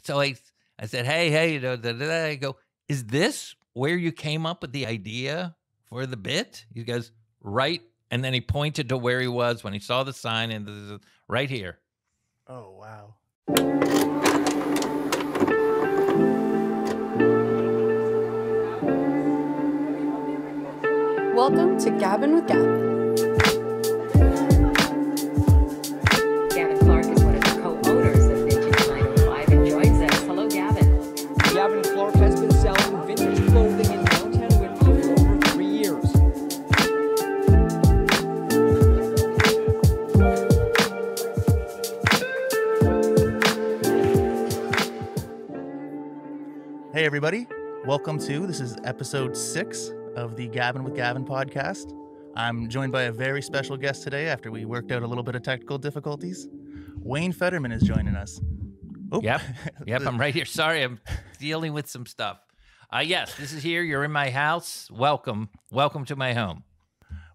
So I said, hey, I go, is this where you came up with the idea for the bit? He goes, right. And then he pointed to where he was when he saw the sign, and this is right here. Oh, wow. Welcome to Gabbin with Gavin. Gavin Clark is one of the co-owners of Vintage 905 and joins us. Hello, Gavin. Gavin Clark has been selling vintage clothing in downtown Whitby for over 3 years. Hey, everybody. Welcome to, this is episode 6 of the Gabbin with Gavin podcast. I'm joined by a very special guest today after we worked out a little bit of technical difficulties. Wayne Federman is joining us. Oh. Yep, I'm right here. Sorry, I'm dealing with some stuff. Yes, this is here. You're in my house. Welcome to my home.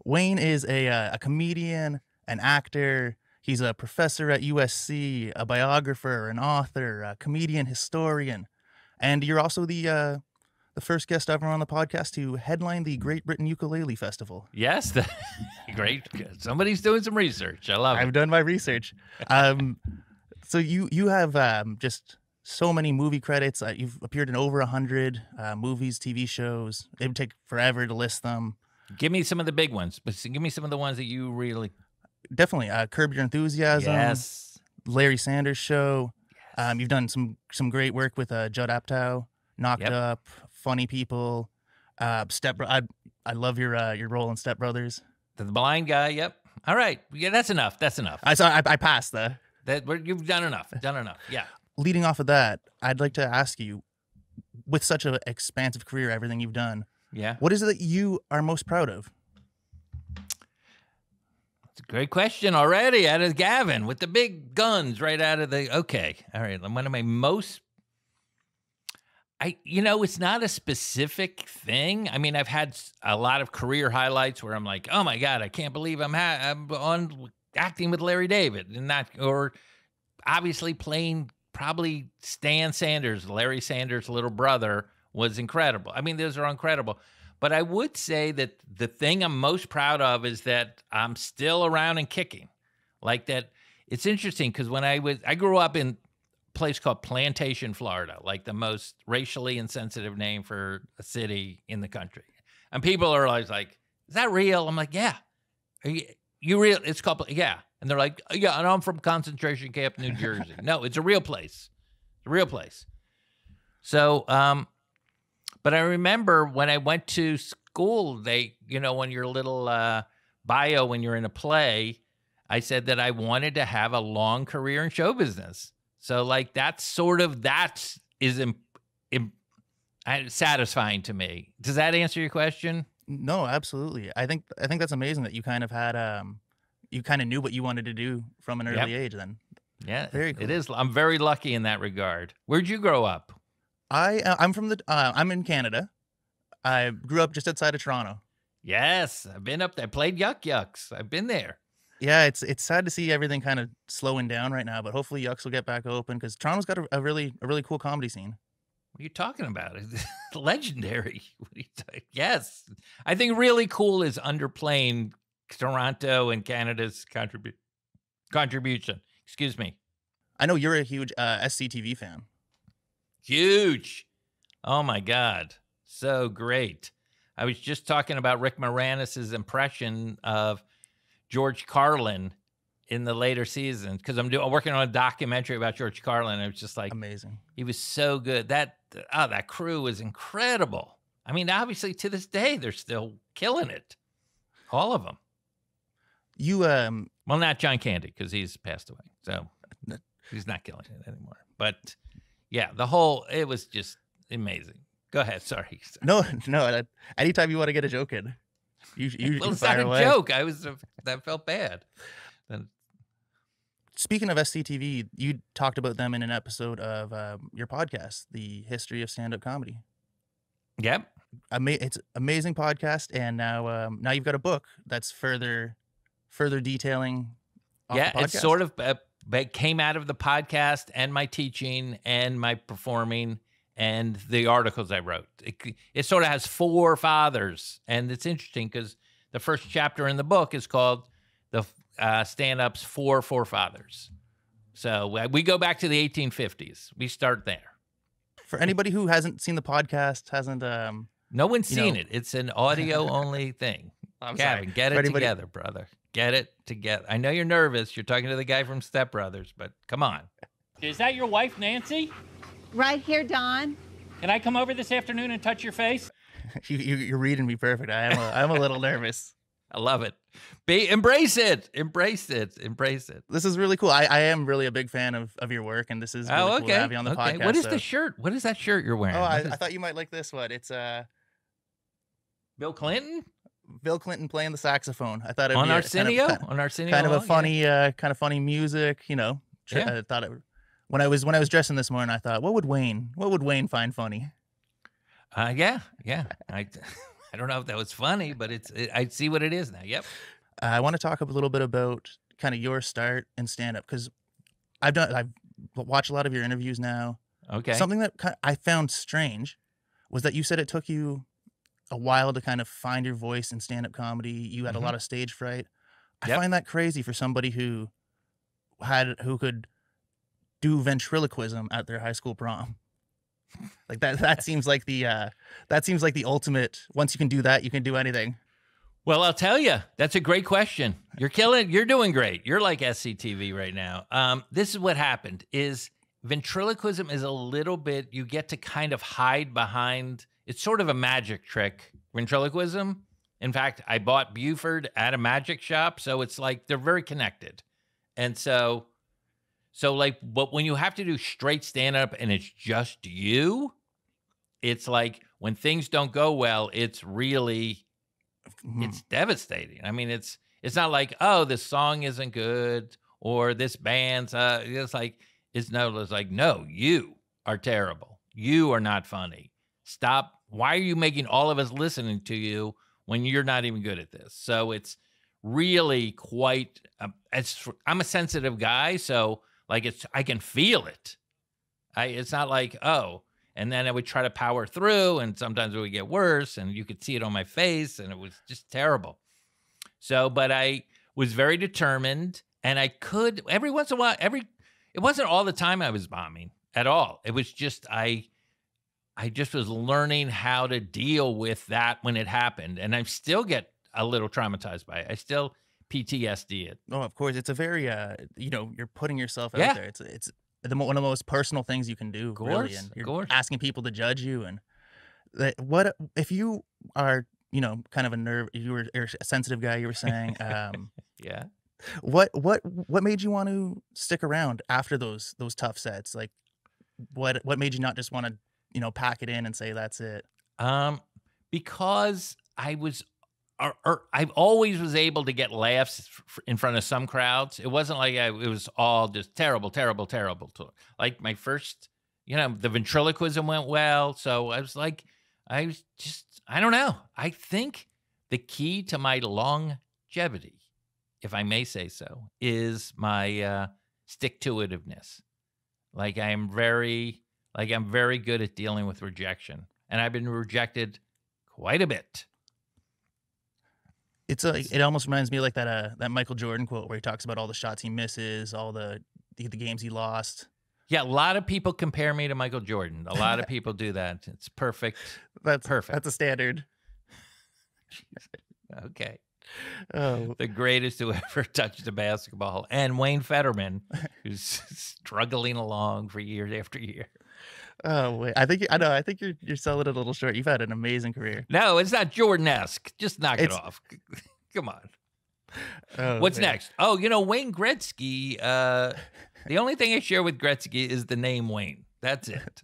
Wayne is a comedian, an actor. He's a professor at USC, a biographer, an author, a comedian, historian. And you're also the first guest ever on the podcast to headline the Great Britain Ukulele Festival. Yes, great. Somebody's doing some research. I love it. I've done my research. So you have just so many movie credits. You've appeared in over 100 movies, TV shows. It would take forever to list them. Give me some of the big ones, but give me some of the ones that you really... Definitely. Curb Your Enthusiasm. Yes. Larry Sanders Show. Yes. You've done some great work with Judd Apatow, Knocked Up, Funny People, I love your role in Step Brothers. The blind guy. Yep. All right. Yeah, that's enough. I passed that. You've done enough. Yeah. Leading off of that, I'd like to ask you, with such an expansive career, everything you've done, what is it that you are most proud of? It's a great question already out of Gavin with the big guns right out of the... Okay. All right. One of my most... it's not a specific thing. I mean, I've had a lot of career highlights where I'm like, oh my God, I can't believe I'm on acting with Larry David, or obviously playing probably Stan Sanders, Larry Sanders' little brother, was incredible. I mean, those are incredible. But I would say that the thing I'm most proud of is that I'm still around and kicking. Like that, it's interesting because when I grew up in place called Plantation, Florida, like the most racially insensitive name for a city in the country. And people are always like, is that real? I'm like, yeah. Are you real? It's called, yeah. And they're like, yeah, and I'm from concentration camp, New Jersey. No, it's a real place. It's a real place. So, but I remember when I went to school, when your little bio, when you're in a play, I said that I wanted to have a long career in show business. So like that is satisfying to me. Does that answer your question? No, absolutely. I think that's amazing that you kind of had you kind of knew what you wanted to do from an early age then. Yeah, very cool. It is. I'm very lucky in that regard. Where'd you grow up? I'm in Canada. I grew up just outside of Toronto. Yes, I've been up there. I played Yuck Yucks. I've been there. Yeah, it's sad to see everything kind of slowing down right now, but hopefully Yucks will get back open because Toronto's got a really cool comedy scene. What are you talking about? It's legendary. Yes. I think really cool is underplaying Toronto and Canada's contribution. Excuse me. I know you're a huge SCTV fan. Huge. Oh, my God. So great. I was just talking about Rick Moranis' impression of George Carlin in the later seasons because I'm working on a documentary about George Carlin. It was just like amazing. He was so good. That crew was incredible. I mean, obviously to this day they're still killing it, all of them. Well, not John Candy because he's passed away, so he's not killing it anymore. But yeah, it was just amazing. Go ahead. Sorry. No. Anytime you want to get a joke in. Well, it's not a joke. That felt bad. Speaking of SCTV, you talked about them in an episode of your podcast, The History of Stand-Up Comedy. Yep. It's an amazing podcast, and now you've got a book that's further detailing. The podcast. It's sort of came out of the podcast and my teaching and my performing and the articles I wrote. It sort of has four fathers, and it's interesting because the first chapter in the book is called the stand-up's four forefathers. So we go back to the 1850s. We start there. For anybody who hasn't seen the podcast, hasn't no one's seen it. It's an audio only thing. I'm Gavin, sorry. get For it anybody- together, brother. Get it together. I know you're nervous. You're talking to the guy from Step Brothers, but come on. Is that your wife, Nancy? Right here, Don. Can I come over this afternoon and touch your face? You're reading me perfect. I'm a little nervous. I love it. Embrace it. Embrace it. Embrace it. This is really cool. I am really a big fan of your work, and this is really cool to have you on the podcast. What is so- the shirt? What is that shirt you're wearing? Oh, What is- I thought you might like this one. It's Bill Clinton Bill Clinton playing the saxophone. I thought it'd on be Arsenio. kind On Arsenio, of a yeah. funny music. You know, Yeah. I thought it. When I was dressing this morning, I thought, what would Wayne find funny? Yeah. I don't know if that was funny, but I see what it is now. Yep. I want to talk a little bit about kind of your start in stand up, because I've watched a lot of your interviews now. Okay. Something that I found strange was that you said it took you a while to kind of find your voice in stand up comedy. You had a lot of stage fright. I Yep. find that crazy for somebody who could do ventriloquism at their high school prom. Like that seems like the ultimate. Once you can do that, you can do anything. Well, I'll tell you, that's a great question. You're killing. You're doing great. You're like SCTV right now. This is what happened: is ventriloquism is a little bit. You get to kind of hide behind. It's sort of a magic trick. Ventriloquism. In fact, I bought Buford at a magic shop, so it's like they're very connected. And so like, but when you have to do straight stand up and it's just you, it's like when things don't go well, it's really. It's devastating. I mean, it's not like, oh, this song isn't good or this band's it's like no, you are terrible. You are not funny. Stop. Why are you making all of us listening to you when you're not even good at this? So it's really quite I'm a sensitive guy, so like I can feel it. It's not like, oh. And then I would try to power through, and sometimes it would get worse, and you could see it on my face, and it was just terrible. So, but I was very determined, and I could, every once in a while, it wasn't all the time I was bombing at all. It was just, I just was learning how to deal with that when it happened, and I still get a little traumatized by it. I still PTSD it. Oh, of course, it's a very you're putting yourself out Yeah. there. It's one of the most personal things you can do, Of really. course, And of you're course. asking people to judge you, and what if you are, kind of you're a sensitive guy. You were saying, Yeah. what made you want to stick around after those tough sets? Like, what made you not just want to pack it in and say that's it? Because I was, I always was able to get laughs in front of some crowds. It wasn't like it was all just terrible. Like my first, the ventriloquism went well. So I was like, I don't know. I think the key to my longevity, if I may say so, is my stick-to-itiveness. I'm very good at dealing with rejection. And I've been rejected quite a bit. It almost reminds me of like that Michael Jordan quote where he talks about all the shots he misses, all the games he lost. Yeah, a lot of people compare me to Michael Jordan. A lot of people do that. It's perfect. That's Perfect. That's a standard. Okay. Oh, The greatest who ever touched a basketball. And Wayne Federman, who's struggling along for years after year. oh wait. I think you're selling it a little short. You've had an amazing career. No, it's not Jordan-esque. Just knock it It's- off. Come on. Oh, What's man. next? Oh, Wayne Gretzky. The only thing I share with Gretzky is the name Wayne. That's it.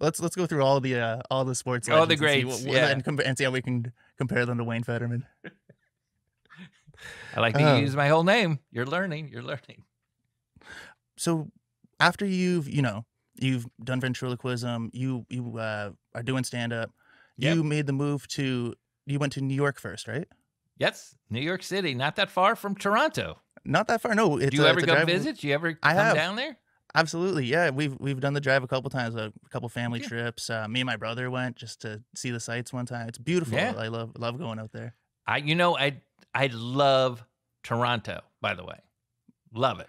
Let's go through all the sports. All the legends greats, and see, yeah. and see how we can compare them to Wayne Federman. I like to Oh. use my whole name. You're learning. So after you've done ventriloquism, you are doing stand up. Yep. You made the move you went to New York first, right? Yes, New York City, not that far from Toronto. Not that far. No, it's Do you ever it's a go drive. visit? Do you ever I come have. down there? Absolutely, yeah. We've done the drive a couple times, a couple family trips. Me and my brother went just to see the sights one time. It's beautiful. Yeah. I love going out there. I love Toronto, by the way. Love it.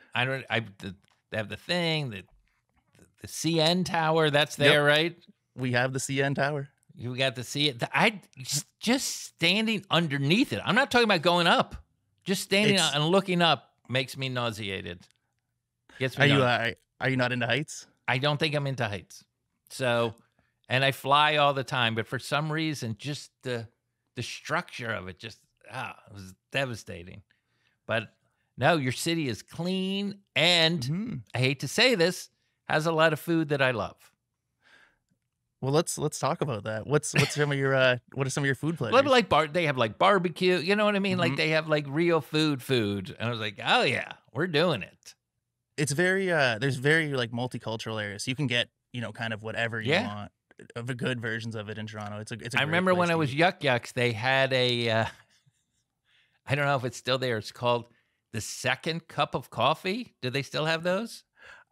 They have the thing, the CN Tower, that's there, right? We have the CN Tower. You got to see it. Just standing underneath it. I'm not talking about going up. Just standing and looking up makes me nauseated. Gets me Are you not into heights? I don't think I'm into heights. So, and I fly all the time, but for some reason, just the structure of it just it was devastating. But no, your city is clean, and I hate to say this, has a lot of food that I love. Well, let's talk about that. What's some of your what are some of your food pleasures? They have like barbecue, you know what I mean? Like they have like real food. And I was like, oh yeah, we're doing it. It's very there's very like multicultural areas. So you can get, kind of whatever you want of the good versions of it in Toronto. It's a I remember when I was Yuck Yucks, they had a I don't know if it's still there. It's called the Second Cup of Coffee. Do they still have those?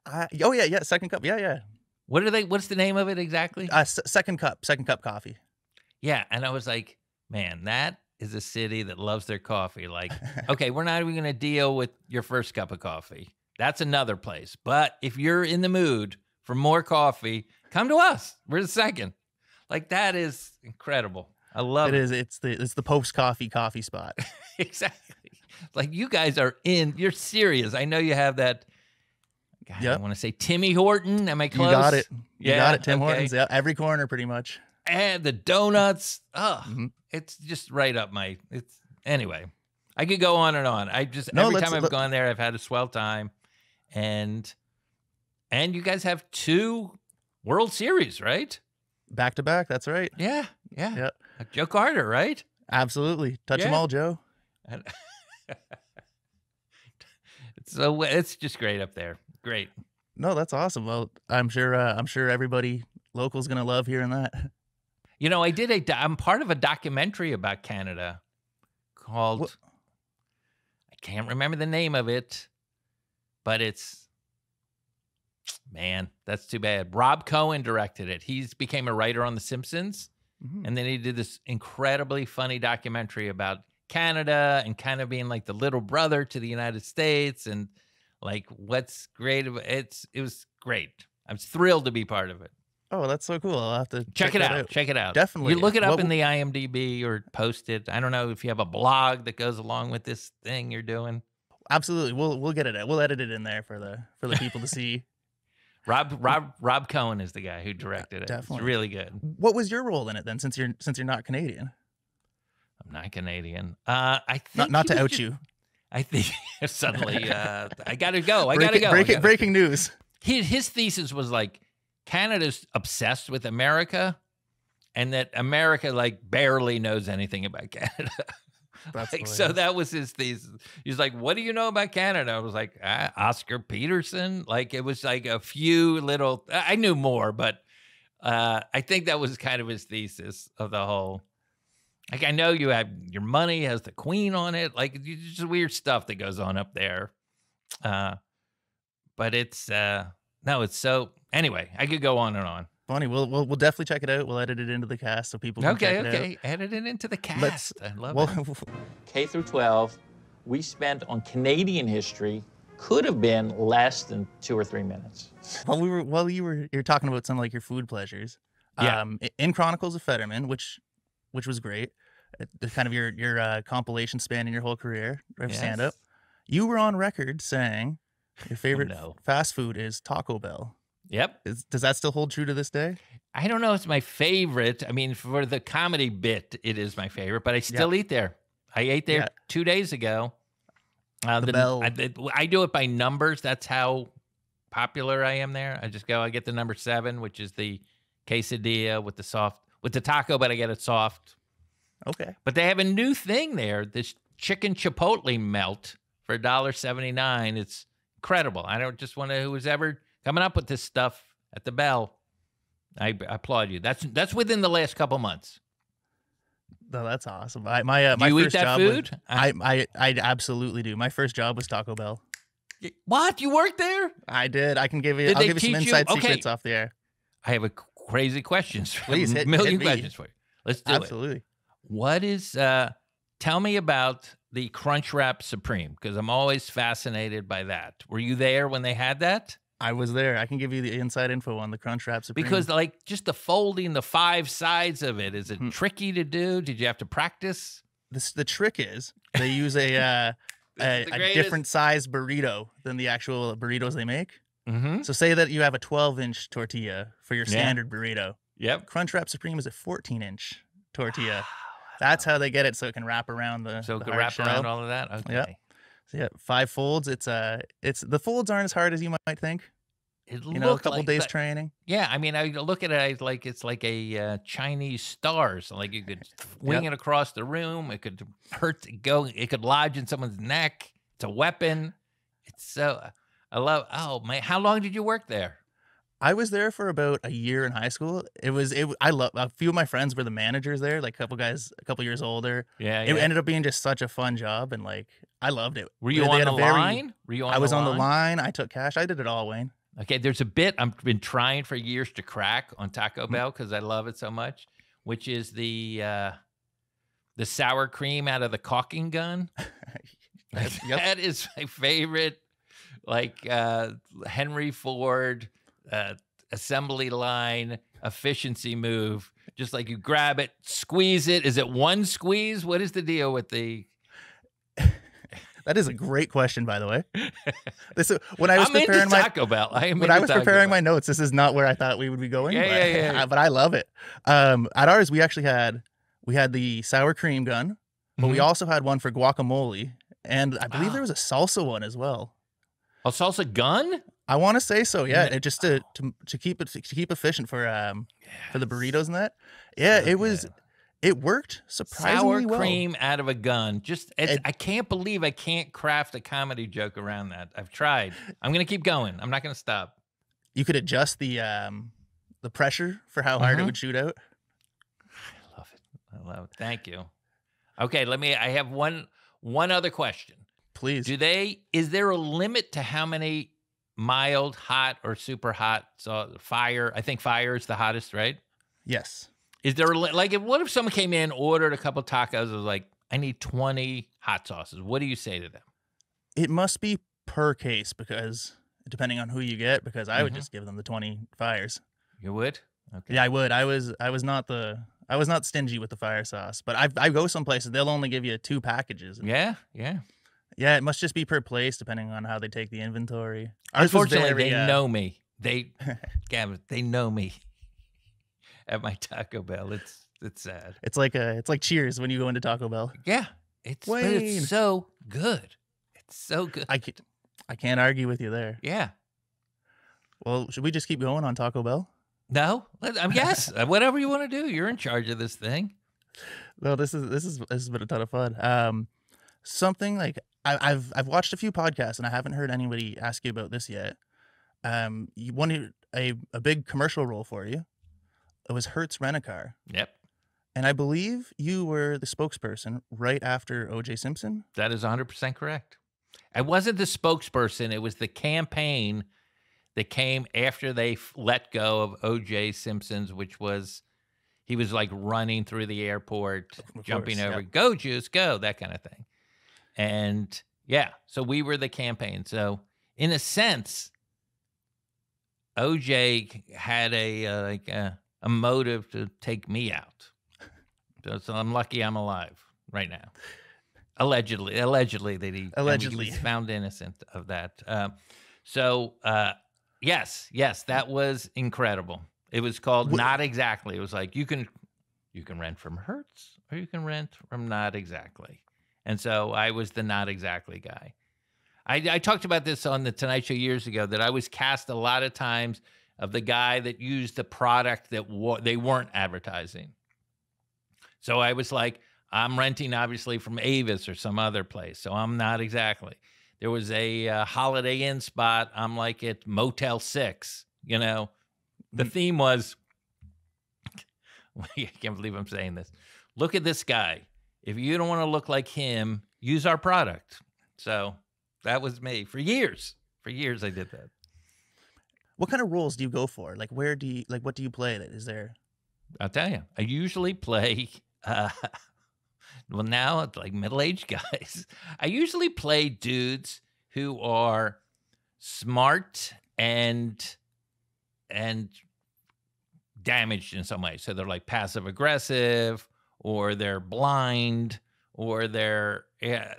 Oh yeah, Second Cup. Yeah. What are they? What's the name of it exactly? Second Cup coffee. Yeah, and I was like, man, that is a city that loves their coffee. Like, okay, we're not even going to deal with your first cup of coffee. That's another place. But if you're in the mood for more coffee, come to us. We're the second. Like, that is incredible. I love it. It's the post coffee spot. Exactly. Like, you guys are in. You're serious. I know you have that. God, I want to say Timmy Horton. Am I close? You got it. You got it. Tim okay. Hortons. Yeah, every corner pretty much. And the donuts. Oh, it's just right up my. Anyway. I could go on and on. Every time I've gone there, I've had a swell time, and you guys have 2 World Series, right? Back to back. That's right. Yeah. Joe Carter, right? Absolutely. Touch them all, Joe. So it's just great up there. Great. No, that's awesome. Well, I'm sure everybody local's gonna love hearing that. I'm part of a documentary about Canada called, I can't remember the name of it, but man, that's too bad. Rob Cohen directed it. He's became a writer on The Simpsons, and then he did this incredibly funny documentary about Canada and kind of being like the little brother to the United States, and like what's great about it was great. I was thrilled to be part of it. Oh, that's so cool. I'll have to check it out. Check it out. Definitely. You look it up in the IMDb or post it. I don't know if you have a blog that goes along with this thing you're doing. Absolutely. We'll get it. We'll edit it in there for the people to see. Rob Cohen is the guy who directed it. Definitely. It's really good. What was your role in it then, since you're not Canadian? I'm not Canadian. I think not to out you. I think suddenly I gotta go. Breaking news. His thesis was like Canada's obsessed with America, and that America like barely knows anything about Canada. That's like, so that was his thesis. He's like, "What do you know about Canada?" I was like, Oscar Peterson. Like it was like a few little. I knew more, but I think that was kind of his thesis of the whole. Like I know you have your money has the Queen on it. Like it's just weird stuff that goes on up there. But it's no, it's so. Anyway, I could go on and on. Funny. We'll definitely check it out. We'll edit it into the cast so people can check it out. Okay. Edit it into the cast. I love it. K through 12, we spent on Canadian history could have been less than 2 or 3 minutes. While you're talking about some like your food pleasures. Yeah. In Chronicles of Federman, which was great. The kind of your compilation spanning your whole career of stand up. You were on record saying your favorite fast food is Taco Bell. Yep. Does that still hold true to this day? I don't know. It's my favorite. I mean, for the comedy bit, it is my favorite, but I still eat there. I ate there 2 days ago. The Bell. I do it by numbers. That's how popular I am there. I get the number 7, which is the quesadilla with the taco, but I get it soft. Okay. But they have a new thing there, this chicken chipotle melt for $1.79. It's incredible. I don't just want to, who's ever coming up with this stuff at the Bell, I applaud you. That's within the last couple months. No, that's awesome. My Do you eat first that job food? Was, I absolutely do. My first job was Taco Bell. What? You worked there? I did. I can give you. Did I'll they give you some teach you- inside okay. secrets off the air. I have a crazy questions. Please, a hit million me. questions for you. Let's do it. Absolutely. What is? Tell me about the Crunchwrap Supreme, because I'm always fascinated by that. Were you there when they had that? I was there. I can give you the inside info on the Crunchwrap Supreme. Because like just the folding, the 5 sides of it, is it tricky to do? Did you have to practice? the trick is they use a different size burrito than the actual burritos they make. Mm-hmm. So say that you have a 12-inch tortilla for your Yeah. standard burrito. Yep. Crunchwrap Supreme is a 14-inch tortilla. That's how they get it, so it can wrap around the So it the can hard wrap shell. around all of that? Okay. Yep. So yeah, 5 folds. It's the folds aren't as hard as you might think. It You know, a looked couple like days that- training. Yeah, I mean, I look at it like it's like a Chinese star. So like you could wing it across the room. It could it could lodge in someone's neck. It's a weapon. It's so, I love, oh man, how long did you work there? I was there for about a year in high school. I love a few of my friends were the managers there, like a couple guys a couple years older. Yeah, It ended up being just such a fun job, and like I loved it. Were you They on had the a very- line? Were you on I was the on line? the line. I took cash. I did it all, Wayne. Okay, there's a bit I've been trying for years to crack on Mm-hmm. Taco Bell because I love it so much, which is the sour cream out of the caulking gun. Yep. That is my favorite, like Henry Ford assembly line efficiency move. Just like you grab it, squeeze it. Is it one squeeze? What is the deal with the? That is a great question, by the way. This is, when I was I'm into preparing my Taco Bell. when I was preparing my notes, this is not where I thought we would be going. Yeah, but, yeah. but I love it. At ours, we actually had the sour cream gun, but we Mhm. also had one for guacamole, and I believe there was a salsa one as well. A salsa gun? I want to say so. Yeah, Yeah. it just to keep efficient for the burritos and that. Yeah, So it was. good. It worked Sour surprisingly well. cream out of a gun. Just I can't believe I can't craft a comedy joke around that. I've tried. I'm gonna keep going. I'm not gonna stop. You could adjust the pressure for how hard it Mhm. would shoot out. I love it. I love it. Thank you. Okay, I have one other question. Please. Is there a limit to how many mild, hot, or super hot? So fire, I think fire is the hottest, right? Yes. Is there what if someone came in, ordered a couple tacos, and was like, I need 20 hot sauces. What do you say to them? It must be per case because depending on who you get, because I would just give them the 20 fires. You would? Okay. Yeah, I would. I was not stingy with the fire sauce, but I go some places they'll only give you 2 packages. Yeah. Yeah, it must just be per place depending on how they take the inventory. Ours was Unfortunately, very, they know me. Gavin, they know me at my Taco Bell. It's sad. It's like Cheers when you go into Taco Bell. Yeah. But Wayne. it's so good. It's so good. I can't argue with you there. Yeah. Well, should we just keep going on Taco Bell? No? Yes. Whatever you want to do. You're in charge of this thing. No, this has been a ton of fun. Something like I've watched a few podcasts and I haven't heard anybody ask you about this yet. You wanted a big commercial role for you. It was Hertz Rent-A-Car. Yep. And I believe you were the spokesperson right after O.J. Simpson. That is 100% correct. I wasn't the spokesperson. It was the campaign that came after they let go of O.J. Simpson's, which was, he was like running through the airport, jumping over, go Juice, go, that kind of thing. And yeah, so we were the campaign. So in a sense, O.J. had a motive to take me out. So I'm lucky I'm alive right now. Allegedly that he was found innocent of that. Yes, that was incredible. It was called Not Exactly. It was like you can rent from Hertz or you can rent from Not Exactly. And so I was the Not Exactly guy. I talked about this on the Tonight Show years ago that I was cast a lot of times of the guy that used the product that they weren't advertising. So I was like, I'm renting obviously from Avis or some other place. So I'm Not Exactly. There was a Holiday Inn spot. I'm like at Motel 6, you know. The theme was, I can't believe I'm saying this. look at this guy. If you don't want to look like him, use our product. So that was me for years. For years, I did that. What kind of roles do you go for? Like, what do you play? Is there? I'll tell you. I usually play, well, now it's like middle-aged guys. I usually play dudes who are smart and damaged in some way. So they're like passive-aggressive, or they're blind, or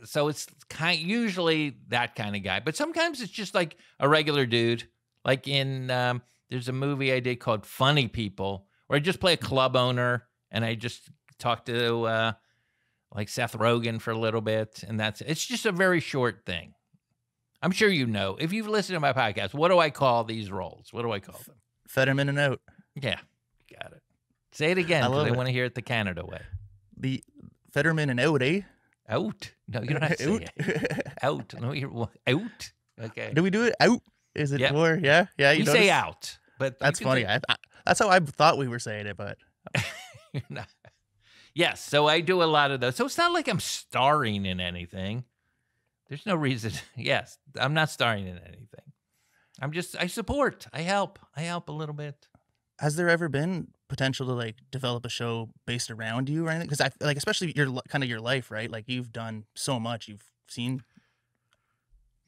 so it's usually that kind of guy. But sometimes it's just like a regular dude. Like in, there's a movie I did called Funny People, where I just play a club owner, and I just talk to like Seth Rogen for a little bit, and it's just a very short thing. I'm sure you know. If you've listened to my podcast, what do I call these roles? What do I call them? Federman and out. Yeah, got it. Say it again, because I want to hear it the Canada way. The Federman and out, eh? Out? No, you don't have to say it. Out. Let me hear out. Okay. Do we do it out? Is it more? Yeah, yeah. You say out, but that's funny. That's how I thought we were saying it, but you're not. Yes, so I do a lot of those. So it's not like I'm starring in anything. There's no reason. Yes, I'm not starring in anything. I support. I help a little bit. Has there ever been potential to like develop a show based around you or anything? Because I like, especially your life, right? Like you've done so much. You've seen.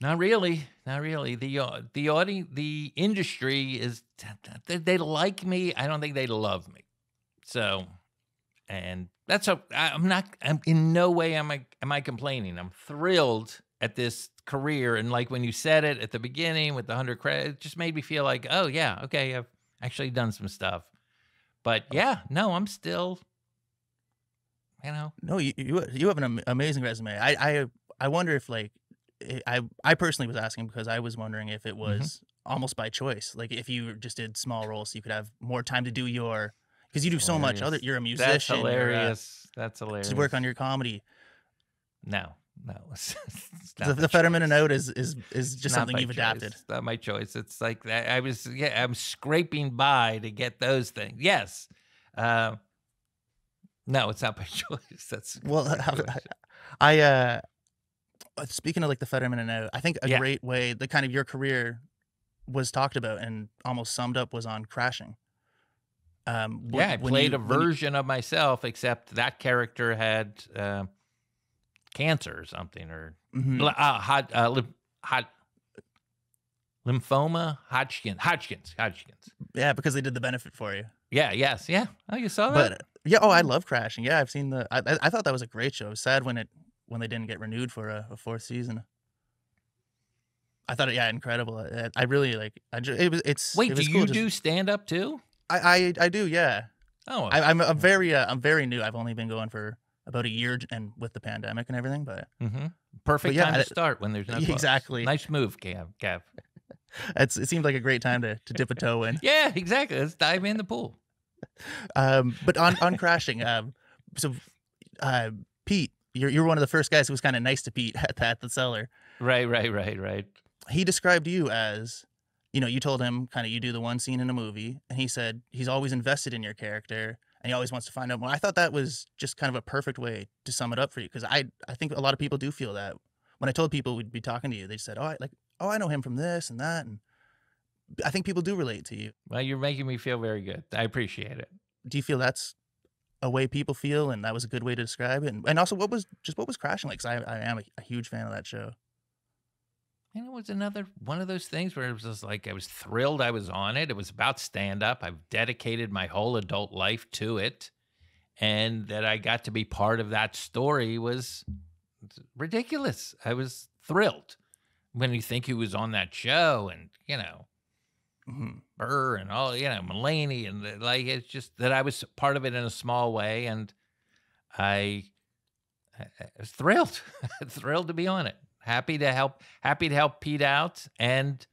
Not really. The industry is, they like me. I don't think they love me. So, and I'm in no way am I complaining. I'm thrilled at this career. And like when you said it at the beginning with the 100 credits, it just made me feel like, oh yeah, okay, I've actually done some stuff. But yeah, no, I'm still, No, you have an amazing resume. I wonder if like, I personally was asking because I was wondering if it was almost by choice. Like if you just did small roles, so you could have more time to do because you do so much other. You're a musician. That's hilarious. That's hilarious. To work on your comedy. No. The Federman and out is just something you've adapted. It's not my choice. It's like that. I'm scraping by to get those things. Yes. No, it's not my choice. That's speaking of like the Federman and out, I think a great way the kind of your career was talked about and almost summed up was on Crashing. I played a version of myself, except that character had cancer or something, or lymphoma, Hodgkin's. Yeah, because they did the benefit for you. Yeah. Yes. Yeah. Oh, you saw that? But I love Crashing. Yeah, I've seen I thought that was a great show. It was sad when they didn't get renewed for a fourth season. I thought incredible. I really like. It's. Wait, it was do cool you do stand up too? I do. Yeah. Oh, I'm very new. I've only been going for about a year, and with the pandemic and everything, but perfect time to start when there's no close. Exactly. Nice move, Gav. It seemed like a great time to dip a toe in. Yeah, exactly. Let's dive in the pool. But on Crashing, Pete, you're one of the first guys who was kind of nice to Pete at the cellar. Right. He described you as, you told him kind of you do the one scene in a movie, and he said he's always invested in your character and he always wants to find out more. I thought that was just kind of a perfect way to sum it up for you, because I think a lot of people do feel that. When I told people we'd be talking to you, they said, I know him from this and that, and I think people do relate to you. Well, you're making me feel very good. I appreciate it. Do you feel that's a way people feel, and that was a good way to describe it? And also, what was Crashing like? Because I am a huge fan of that show. And it was another one of those things where it was just like I was thrilled I was on it. It was about stand-up. I've dedicated my whole adult life to it. And that I got to be part of that story was ridiculous. I was thrilled when you think he was on that show, and, Burr and all, Mulaney, and it's just that I was part of it in a small way. And I was thrilled, thrilled to be on it. Happy to help Pete out and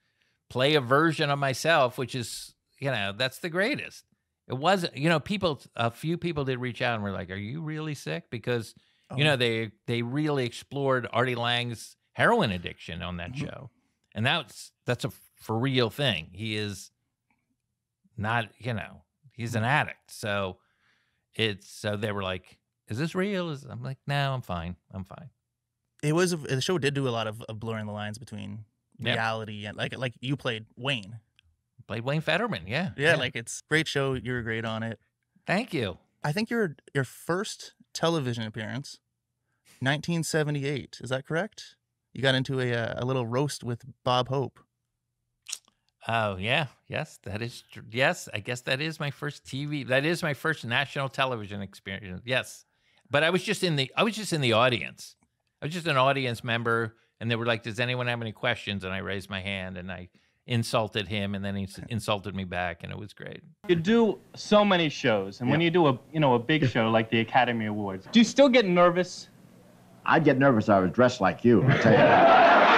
play a version of myself, which is, that's the greatest. It wasn't, a few people did reach out and were like, are you really sick? Because, they really explored Artie Lang's heroin addiction on that show. And that's a for real thing. He is not, he's an addict. So they were like, is this real? I'm like, no, I'm fine. The show did do a lot of blurring the lines between Yep. reality and like you played Wayne. Played Wayne Federman. Yeah. Yeah, like it's great show. You were great on it. Thank you. I think your first television appearance, 1978. Is that correct? You got into a little roast with Bob Hope. Oh yeah, yes, that is true. Yes, I guess that is my first TV. That is my first national television experience. Yes, but I was just in the audience. I was just an audience member, and they were like, "Does anyone have any questions?" And I raised my hand, and I insulted him, and then he insulted me back, and it was great. You do so many shows, and when you do a big show like the Academy Awards, do you still get nervous? I'd get nervous if I was dressed like you, I'll tell you that.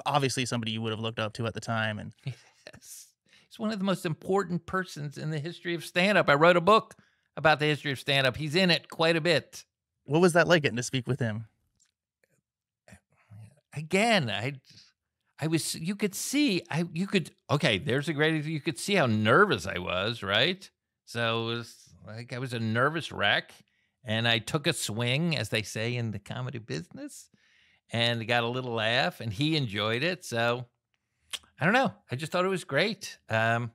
Obviously somebody you would have looked up to at the time. And yes, he's one of the most important persons in the history of stand-up. I wrote a book about the history of stand-up. He's in it quite a bit. What was that like getting to speak with him? Again, I was, you could see, okay, there's a great, you could see how nervous I was, right? So it was like I was a nervous wreck, and I took a swing, as they say in the comedy business, and got a little laugh, and he enjoyed it. So I don't know. I just thought it was great. I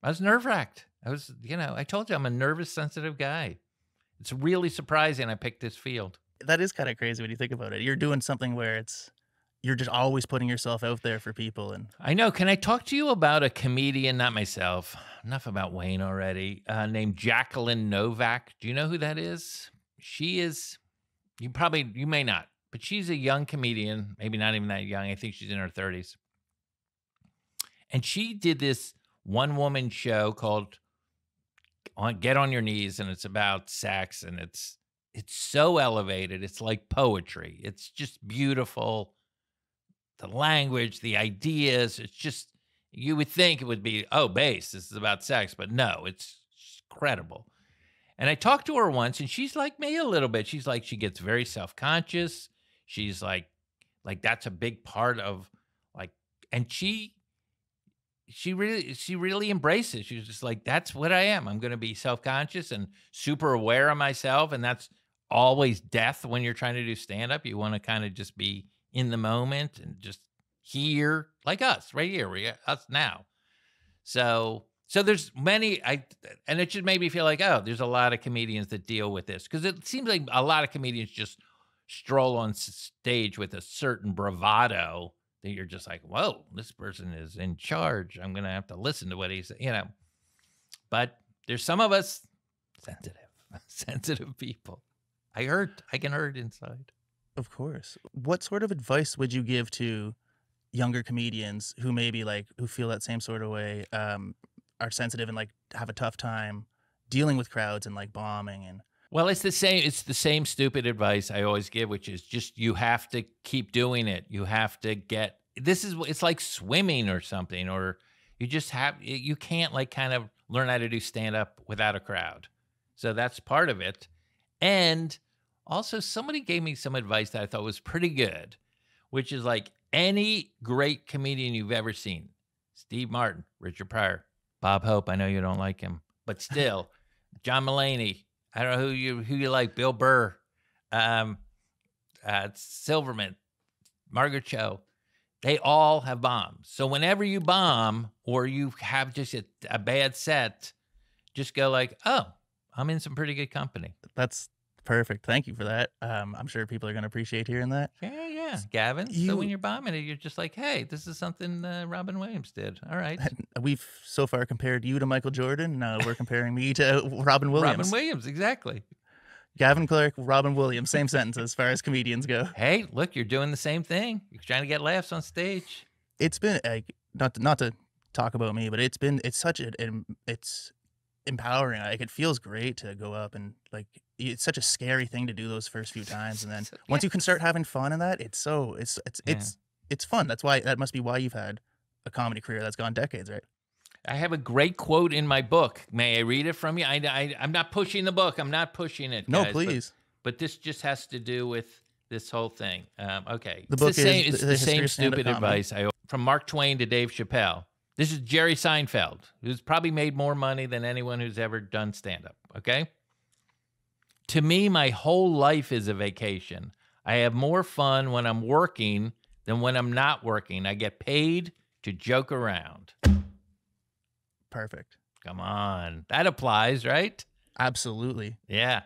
was nerve-wracked. I told you I'm a nervous, sensitive guy. It's really surprising I picked this field. That is kind of crazy when you think about it. You're doing something where you're just always putting yourself out there for people. And I know. Can I talk to you about a comedian, not myself, enough about Wayne already, named Jacqueline Novak? Do you know who that is? She is, you may not, but she's a young comedian, maybe not even that young. I think she's in her 30s. And she did this one-woman show called Get on Your Knees, and it's about sex, and it's so elevated. It's like poetry. It's just beautiful. The language, the ideas, it's just, you would think it would be, this is about sex, but no, it's incredible. And I talked to her once, and she's like me a little bit. She's like, she gets very self-conscious. She's like that's a big part of and she really embraces. She's just like, that's what I am. I'm going to be self-conscious and super aware of myself. And that's always death when you're trying to do stand-up. You want to kind of just be in the moment and just here, like us right here, us now. So there's many, and it just made me feel like, there's a lot of comedians that deal with this, because it seems like a lot of comedians just stroll on stage with a certain bravado that you're just like, whoa, this person is in charge. I'm going to have to listen to what he's, But there's some of us sensitive people. I can hurt inside. Of course. What sort of advice would you give to younger comedians who maybe who feel that same sort of way, are sensitive and have a tough time dealing with crowds and bombing? And well, it's the same stupid advice I always give, which is just, you have to keep doing it. You have to it's like swimming or something, or you can't kind of learn how to do stand up without a crowd. So that's part of it. And also, somebody gave me some advice that I thought was pretty good, which is any great comedian you've ever seen, Steve Martin, Richard Pryor, Bob Hope, I know you don't like him, but still, John Mulaney, I don't know who you like, Bill Burr, Silverman, Margaret Cho, they all have bombed. So whenever you bomb or you have just a bad set, just go I'm in some pretty good company. That's perfect. Thank you for that. I'm sure people are going to appreciate hearing that. Yeah. Gavin, so when you're bombing it, you're just like, hey, this is something Robin Williams did. All right. We've so far compared you to Michael Jordan. Now we're comparing me to Robin Williams. Robin Williams, exactly. Gavin Clark, Robin Williams, same sentence as far as comedians go. Hey, look, you're doing the same thing. You're trying to get laughs on stage. It's been not to talk about me, but it's empowering. It feels great to go up and it's such a scary thing to do those first few times, and then once you can start having fun in that, it's fun. That must be why you've had a comedy career that's gone decades, right? I have a great quote in my book. May I read it from you? I'm not pushing the book. I'm not pushing it, guys, no, please. But this just has to do with this whole thing. Okay. The book it's the same stupid advice from Mark Twain to Dave Chappelle. This is Jerry Seinfeld, who's probably made more money than anyone who's ever done stand-up, okay? To me, my whole life is a vacation. I have more fun when I'm working than when I'm not working. I get paid to joke around. Perfect. Come on. That applies, right? Absolutely. Yeah.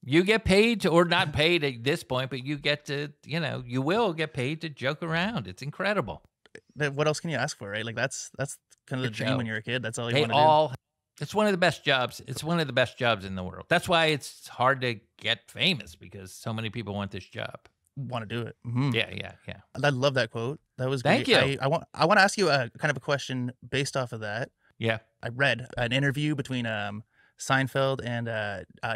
You get paid to, or not paid at this point, but you get to, you will get paid to joke around. It's incredible. What else can you ask for, right? Like that's kind of the Good dream job. when you're a kid. That's all you They want to all, it's one of the best jobs. It's one of the best jobs in the world. That's why it's hard to get famous, because so many people want this job. Want to do it. Mm-hmm. Yeah. I love that quote. That was Thank great. you. I want to ask you a kind of a question based off of that. Yeah. I read an interview between Seinfeld and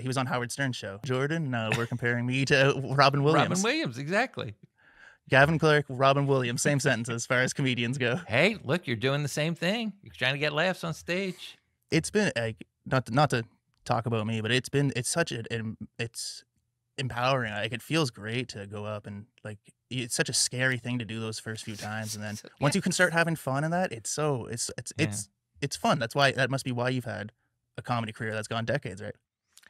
he was on Howard Stern's show. Jordan, we're comparing me to Robin Williams. Robin Williams, exactly. Gavin Clark, Robin Williams, same sentence as far as comedians go. Hey, look, you're doing the same thing. You're trying to get laughs on stage. It's been not to talk about me, but it's empowering. Like it feels great to go up and like it's such a scary thing to do those first few times, and then once you can start having fun in that, it's fun. That must be why you've had a comedy career that's gone decades, right?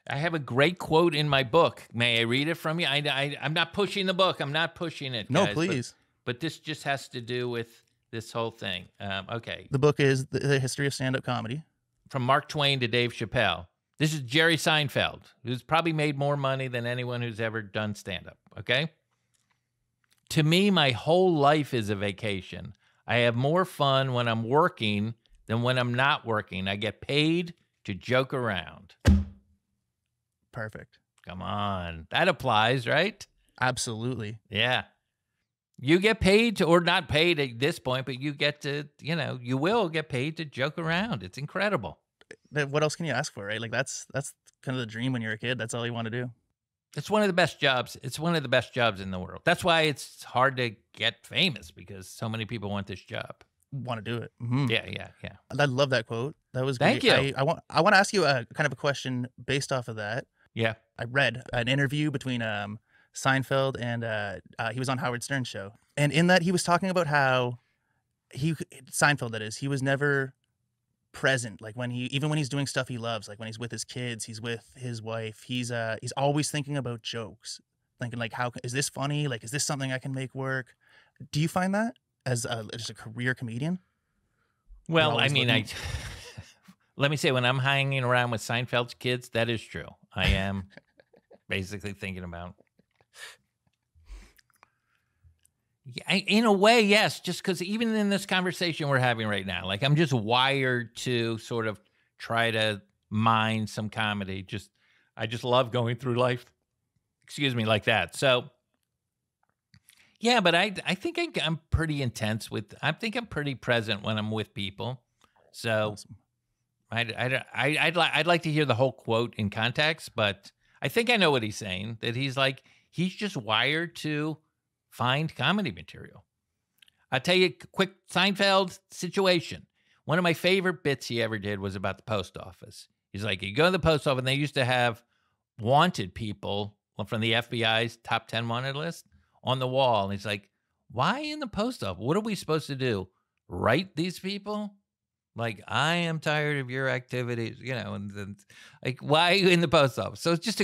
I have a great quote in my book. May I read it from you? I'm not pushing the book. I'm not pushing it. No, guys, please. But this just has to do with this whole thing. Okay. The book is the history of stand-up comedy. From Mark Twain to Dave Chappelle. This is Jerry Seinfeld, who's probably made more money than anyone who's ever done stand-up, okay? To me, my whole life is a vacation. I have more fun when I'm working than when I'm not working. I get paid to joke around. Perfect. Come on. That applies, right? Absolutely. Yeah. You get paid to, or not paid at this point, but you get to, you will get paid to joke around. It's incredible. What else can you ask for, right? Like that's kind of the dream when you're a kid. That's all you want to do. It's one of the best jobs. It's one of the best jobs in the world. That's why it's hard to get famous, because so many people want this job. Want to do it. Mm-hmm. Yeah. I love that quote. That was great. Thank you. I want to ask you a kind of a question based off of that. Yeah. I read an interview between Seinfeld and he was on Howard Stern's show. And in that he was talking about how Seinfeld, that is, he was never present. Like even when he's doing stuff he loves, like when he's with his kids, he's with his wife, he's always thinking about jokes, thinking like, how is this funny? Like, is this something I can make work? Do you find that as just a career comedian? Well, I mean, let me say, when I'm hanging around with Seinfeld's kids, that is true. I am basically thinking about. Yeah, in a way, yes, just because even in this conversation we're having right now, like I'm just wired to sort of try to mine some comedy. I just love going through life, like that. So, yeah, but I think I'm pretty intense I think I'm pretty present when I'm with people. So Awesome. I'd like to hear the whole quote in context, but I think I know what he's saying, that he's just wired to find comedy material. I'll tell you a quick Seinfeld situation. One of my favorite bits he ever did was about the post office. He's like, you go to the post office, and they used to have wanted people from the FBI's top 10 wanted list on the wall. And he's like, why in the post office? What are we supposed to do? Write these people? Like, I am tired of your activities, and then, like, why are you in the post office? So it's just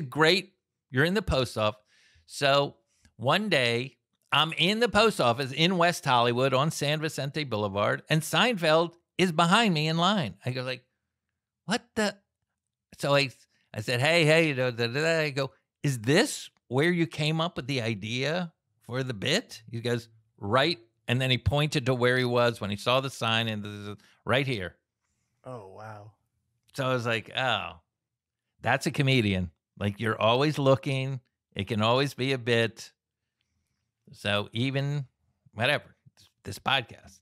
you're in the post office. So one day, I'm in the post office in West Hollywood on San Vicente Boulevard, and Seinfeld is behind me in line. I go like, what the? So I said, hey, I go, is this where you came up with the idea for the bit? He goes, right. And then he pointed to where he was when he saw the sign, and right here. Oh, wow. So I was like, oh, that's a comedian. Like, you're always looking. It can always be a bit. So even whatever, this podcast.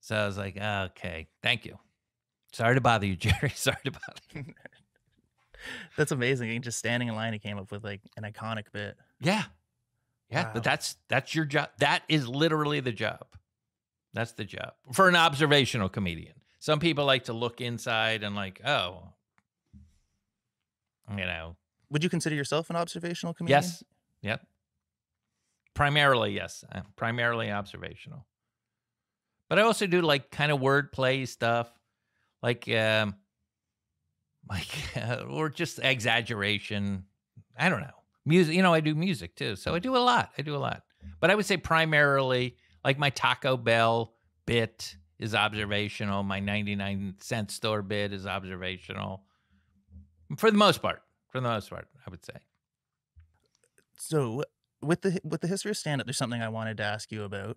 So I was like, okay, thank you. Sorry to bother you, Jerry. Sorry to bother you. That's amazing. He just standing in line, he came up with like an iconic bit. Yeah. Wow. But that's your job. That is literally the job. That's the job for an observational comedian. Some people like to look inside and like, oh, Would you consider yourself an observational comedian? Yes. Yep. Primarily, yes. I'm primarily observational. But I also do like kind of wordplay stuff. Like like, or just exaggeration. I don't know. Music, I do music too. So I do a lot. But I would say primarily, like my Taco Bell bit is observational. My 99-cent store bit is observational. For the most part, I would say. So with the history of stand-up, there's something I wanted to ask you about.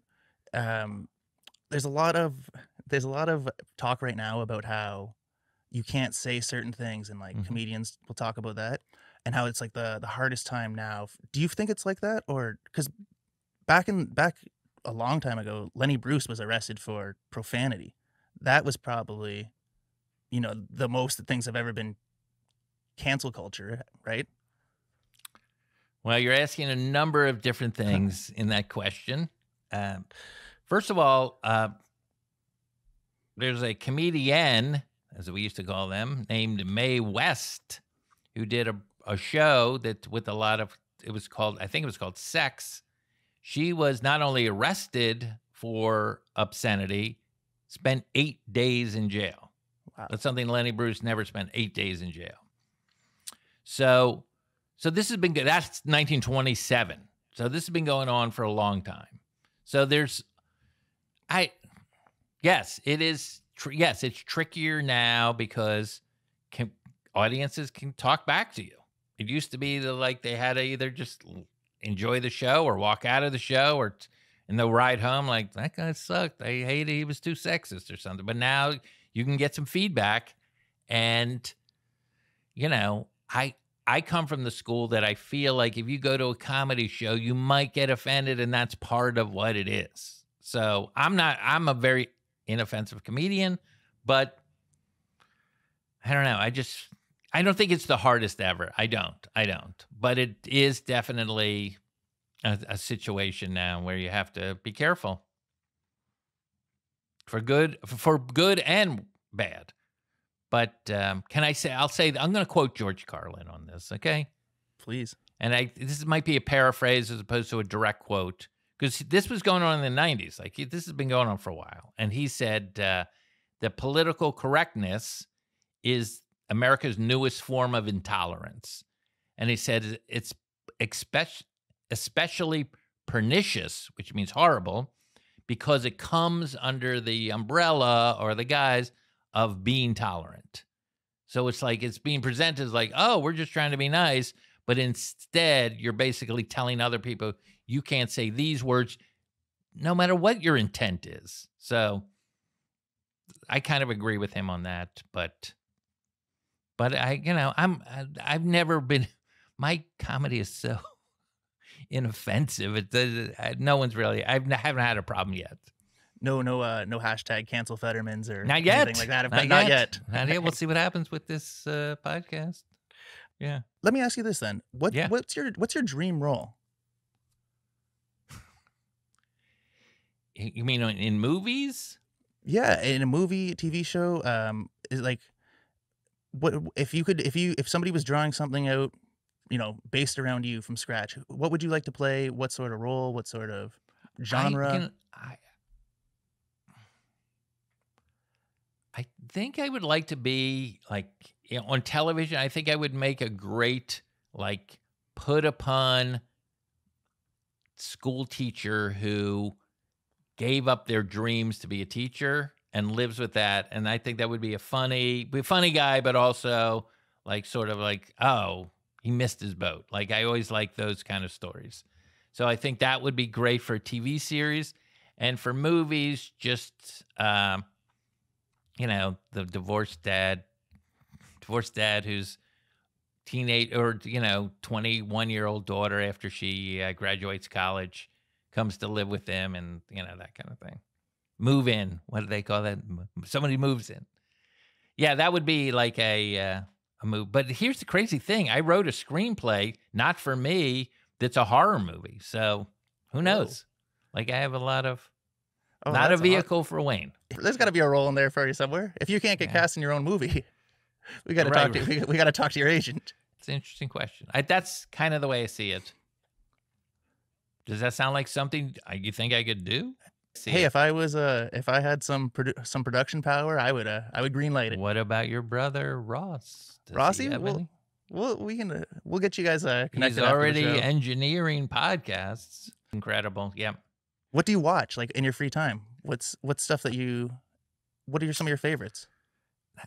There's a lot of talk right now about how you can't say certain things, and like comedians will talk about that, and how it's like the hardest time now. Do you think it's like that, or because back a long time ago, Lenny Bruce was arrested for profanity. That was probably, the most that things have ever been cancel culture, right? Well, you're asking a number of different things in that question. First of all, there's a comedian, as we used to call them, named Mae West, who did a show that with a lot of, I think it was called Sex. She was not only arrested for obscenity, spent 8 days in jail. Wow. That's something Lenny Bruce never spent 8 days in jail. So this has been good. That's 1927. So this has been going on for a long time. So yes, it is. Yes, it's trickier now because audiences can talk back to you. It used to be that they had to either just enjoy the show or walk out of the show, or and they'll ride home like, that guy sucked. I hated, he was too sexist or something. But now you can get some feedback, and I come from the school that I feel like if you go to a comedy show, you might get offended, and that's part of what it is. So I'm a very inoffensive comedian, but I don't know. I don't think it's the hardest ever. I don't. But it is definitely a situation now where you have to be careful for good and bad. But I'm going to quote George Carlin on this, okay? Please. And this might be a paraphrase as opposed to a direct quote, because this was going on in the 90s. This has been going on for a while. And he said, the political correctness is America's newest form of intolerance. And he said it's especially pernicious, which means horrible, because it comes under the umbrella or the guise of being tolerant. So it's like it's being presented as like, oh, we're just trying to be nice. But instead, you're basically telling other people you can't say these words no matter what your intent is. So I kind of agree with him on that. But I've never been, my comedy is so inoffensive. No one's really, I haven't had a problem yet. No hashtag cancel Federmans or not yet. Anything like that. Not yet. Not yet. We'll see what happens with this podcast. Yeah. Let me ask you this then. What's your dream role? You mean in movies? Yeah, in a movie, TV show. Is like, what if somebody was drawing something out, based around you from scratch? What would you like to play? What sort of role? What sort of genre? I think I would like to be on television. I think I would make a great put upon school teacher who gave up their dreams to be a teacher and lives with that. And I think that would be a funny guy, but also oh, he missed his boat. I always like those kind of stories. So I think that would be great for a TV series. And for movies, just the divorced dad who's teenage or 21-year-old daughter after she graduates college comes to live with them, and that kind of thing. Move in. What do they call that? Somebody moves in. Yeah, that would be like a move. But here's the crazy thing: I wrote a screenplay, not for me, that's a horror movie. So who knows? I have a vehicle for Wayne. There's got to be a role in there for you somewhere. If you can't get cast in your own movie, we got to talk to we got to talk to your agent. It's an interesting question. That's kind of the way I see it. Does that sound like something you think I could do? Hey, if I had some production power, I would greenlight it. What about your brother Ross? Does Rossi, he have any? we'll get you guys connected. He's after the already show. engineering podcasts. Incredible. Yeah. What do you watch like in your free time? What's stuff that you? What are some of your favorites?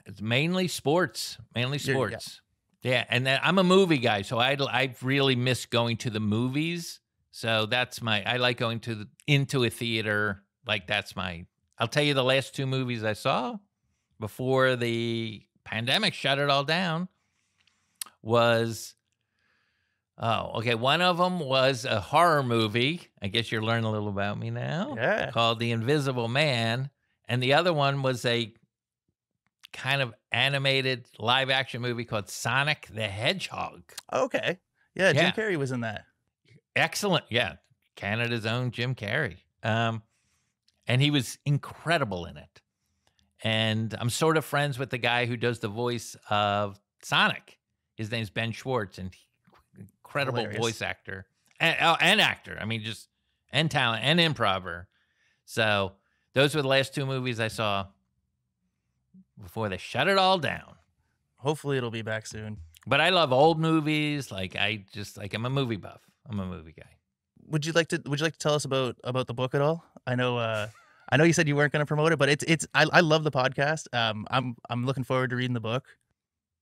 It's mainly sports. Mainly Yeah. sports. Yeah, and then I'm a movie guy, so I really miss going to the movies. So that's I like going into a theater. Like I'll tell you the last 2 movies I saw before the pandemic shut it all down was, one of them was a horror movie. I guess you're learning a little about me now. Yeah. Called The Invisible Man. And the other one was a kind of animated live action movie called Sonic the Hedgehog. Okay. Yeah, Yeah. Jim Carrey was in that. Excellent. Yeah. Canada's own Jim Carrey. And he was incredible in it. And I'm sort of friends with the guy who does the voice of Sonic. His name's Ben Schwartz, and incredible Hilarious. voice actor and actor. I mean, and talent and improver. So those were the last 2 movies I saw before they shut it all down. Hopefully, it'll be back soon. But I love old movies. I'm a movie buff. I'm a movie guy. Would you like to tell us about the book at all? I know you said you weren't going to promote it, but I love the podcast. I'm looking forward to reading the book.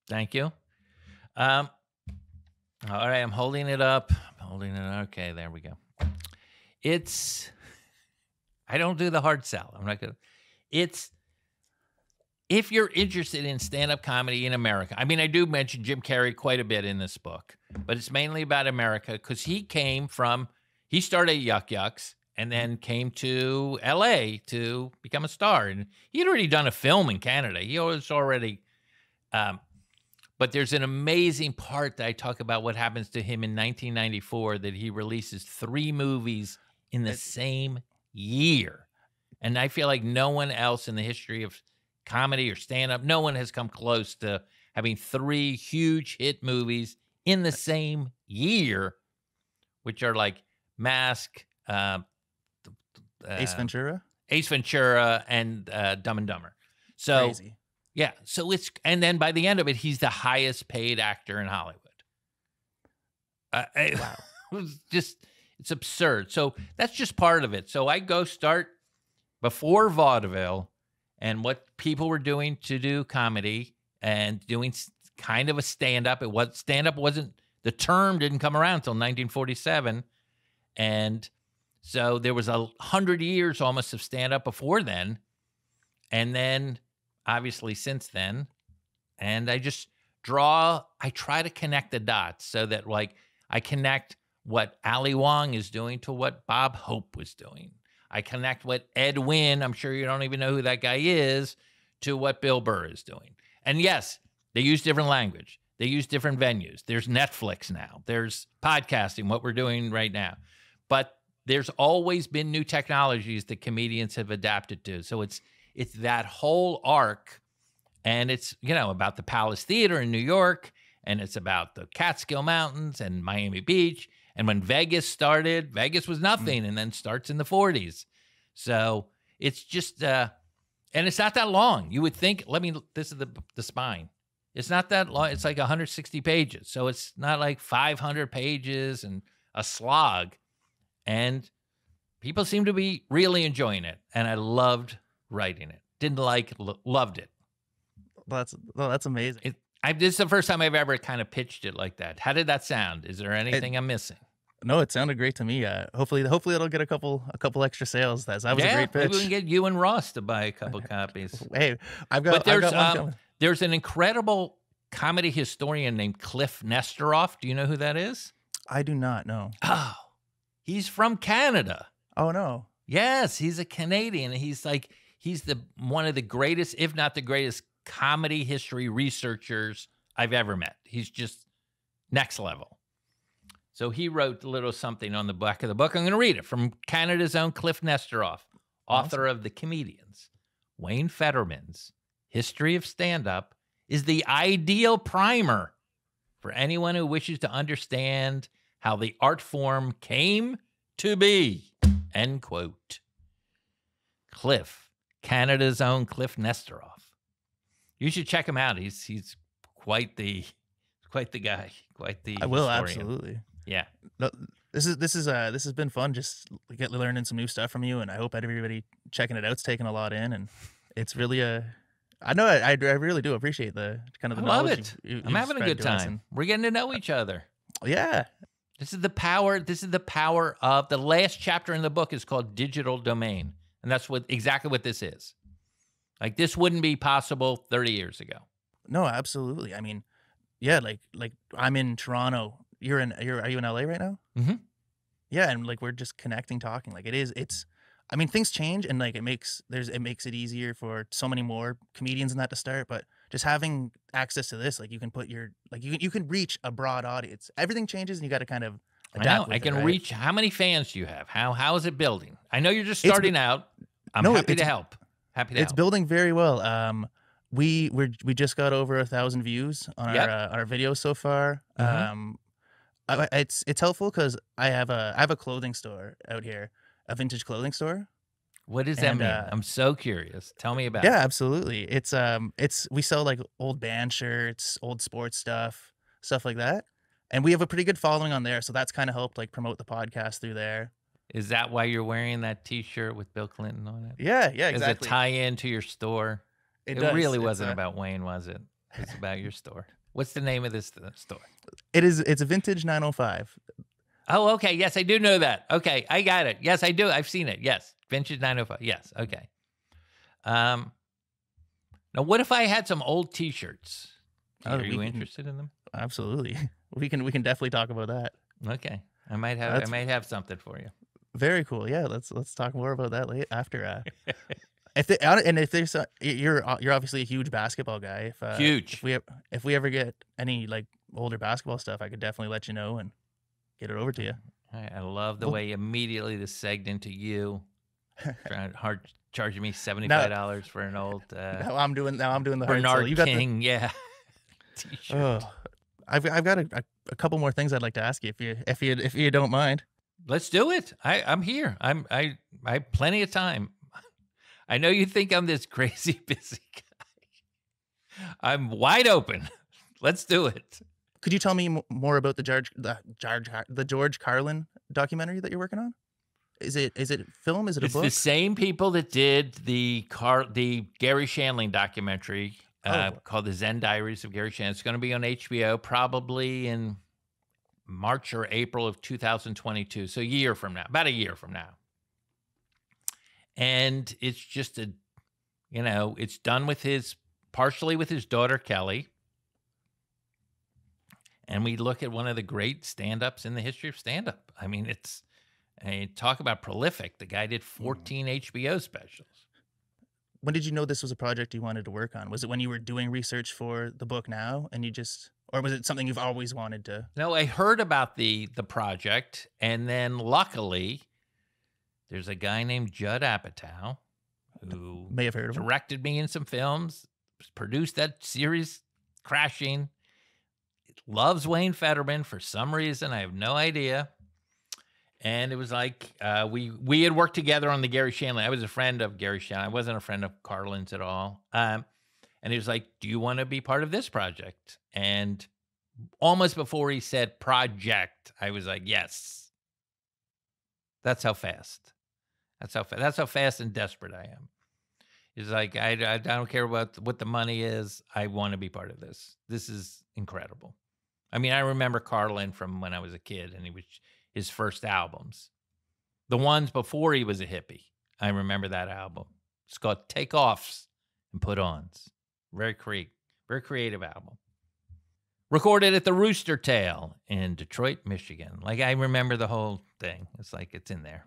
Thank you. All right, I'm holding it up. Okay, there we go. I don't do the hard sell. I'm not gonna. If you're interested in stand-up comedy in America, I mean, I do mention Jim Carrey quite a bit in this book, but it's mainly about America because he started Yuck Yucks and then came to LA to become a star. And he'd already done a film in Canada. He was already, but there's an amazing part that I talk about what happens to him in 1994, that he releases 3 movies in the same year. And I feel like no one else in the history of comedy or stand-up, no one has come close to having 3 huge hit movies in the same year, which are like Mask, Ace Ventura, and Dumb and Dumber. So crazy. Yeah, so and then by the end of it, he's the highest paid actor in Hollywood. Wow, it's absurd. So that's just part of it. So I go start before vaudeville and what people were doing to do comedy and doing kind of a stand-up. Stand-up wasn't, the term didn't come around until 1947. And so there was 100 years almost of stand-up before then. And then obviously since then. And I try to connect the dots so that like I connect what Ali Wong is doing to what Bob Hope was doing. I connect what Ed Wynn, I'm sure you don't even know who that guy is, to what Bill Burr is doing. And yes, they use different language. They use different venues. There's Netflix now. There's podcasting, what we're doing right now. But there's always been new technologies that comedians have adapted to. So it's that whole arc. And it's, about the Palace Theater in New York. And it's about the Catskill Mountains and Miami Beach. And when Vegas started, Vegas was nothing and then starts in the 40s. So it's just, and it's not that long. You would think, this is the spine. It's not that long. It's like 160 pages. So it's not like 500 pages and a slog. And people seem to be really enjoying it. And I loved writing it. Loved it. That's amazing. This is the first time I've ever kind of pitched it like that. How did that sound? Is there anything I'm missing? No, it sounded great to me. Hopefully it'll get a couple extra sales. That was a great pitch. Maybe we can get you and Ross to buy a couple copies. Hey, I've got one coming. There's an incredible comedy historian named Cliff Nestoroff. Do you know who that is? I do not know. Oh, he's from Canada. Oh no. Yes, he's a Canadian. He's one of the greatest, if not the greatest, comedy history researchers I've ever met. He's just next level. So he wrote a little something on the back of the book. I'm going to read it from Canada's own Cliff Nestoroff, author of The Comedians. Wayne Federman's History of Stand-Up is the ideal primer for anyone who wishes to understand how the art form came to be. End quote. Cliff, Canada's own Cliff Nesteroff. You should check him out. He's quite the guy, quite the I will, historian. absolutely. Yeah. No, this has been fun. Just learning some new stuff from you, and I hope everybody checking it out's taking a lot in. And it's really I know I really do appreciate the kind of the I love knowledge it. I'm having a good time. We're getting to know each other. Yeah. This is the power. This is the power of the last chapter in the book is called Digital Domain, and that's exactly what this is. Like this wouldn't be possible 30 years ago. No, absolutely. I mean, yeah, like I'm in Toronto. Are you in LA right now? Mm-hmm. Yeah, and like we're just connecting, talking. Like it's. I mean, things change, and like it makes it easier for so many more comedians and that to start. But just having access to this, like you can put you can reach a broad audience. Everything changes, and you got to kind of adapt. I can reach. How many fans do you have? How is it building? I know you're just starting out. I'm happy to help. It's building very well. We just got over 1,000 views on our videos so far. Mm-hmm. It's helpful because I have a clothing store out here, a vintage clothing store. What does that mean? I'm so curious. Tell me about it. Yeah, absolutely. It's we sell like old band shirts, old sports stuff like that. And we have a pretty good following on there, so that's kind of helped like promote the podcast through there. Is that why you're wearing that T-shirt with Bill Clinton on it? Yeah, exactly. Does it tie into your store? It really wasn't about Wayne, was it? It's about your store. What's the name of this store? It's a Vintage 905. Oh, okay. Yes, I do know that. Okay, I got it. Yes, I do. I've seen it. Yes, Vintage 905. Yes, okay. Now, what if I had some old T-shirts? Are you interested in them? Absolutely. We can definitely talk about that. Okay, I might have something for you. Very cool. Yeah, let's talk more about that after. If there's you're obviously a huge basketball guy. Huge. If we ever get any like older basketball stuff, I could definitely let you know and get it over to you. I love the way immediately this segged into you, charging me $75 for an old. Now I'm doing the Bernard hard sell. King. Yeah. T-shirt. Oh, I've got a couple more things I'd like to ask you if you don't mind. Let's do it. I'm here. I have plenty of time. I know you think I'm this crazy busy guy. I'm wide open. Let's do it. Could you tell me more about the George Carlin documentary that you're working on? Is it film? Is it a book? It's the same people that did the Gary Shandling documentary called The Zen Diaries of Gary Shandling. It's going to be on HBO probably in March or April of 2022. So about a year from now. And it's just it's done partially with his daughter, Kelly. And we look at one of the great stand-ups in the history of stand-up. I mean, talk about prolific. The guy did 14 HBO specials. When did you know this was a project you wanted to work on? Was it when you were doing research for the book now and or was it something you've always wanted to? No, I heard about the project, and then luckily there's a guy named Judd Apatow who may have heard of him. Directed me in some films, produced that series Crashing. Loves Wayne Federman for some reason. I have no idea. And it was like we had worked together on the Gary Shandling. I was a friend of Gary Shandling. I wasn't a friend of Carlin's at all. And he was like, do you want to be part of this project? And almost before he said project, I was like, yes. That's how fast. That's how fast and desperate I am. He's like, I don't care about what the money is. I want to be part of this. This is incredible. I mean, I remember Carlin from when I was a kid, and his first albums. The ones before he was a hippie. I remember that album. It's called Takeoffs and Put-Ons. Very creative album. Recorded at the Rooster Tail in Detroit, Michigan. Like, I remember the whole thing. It's like it's in there.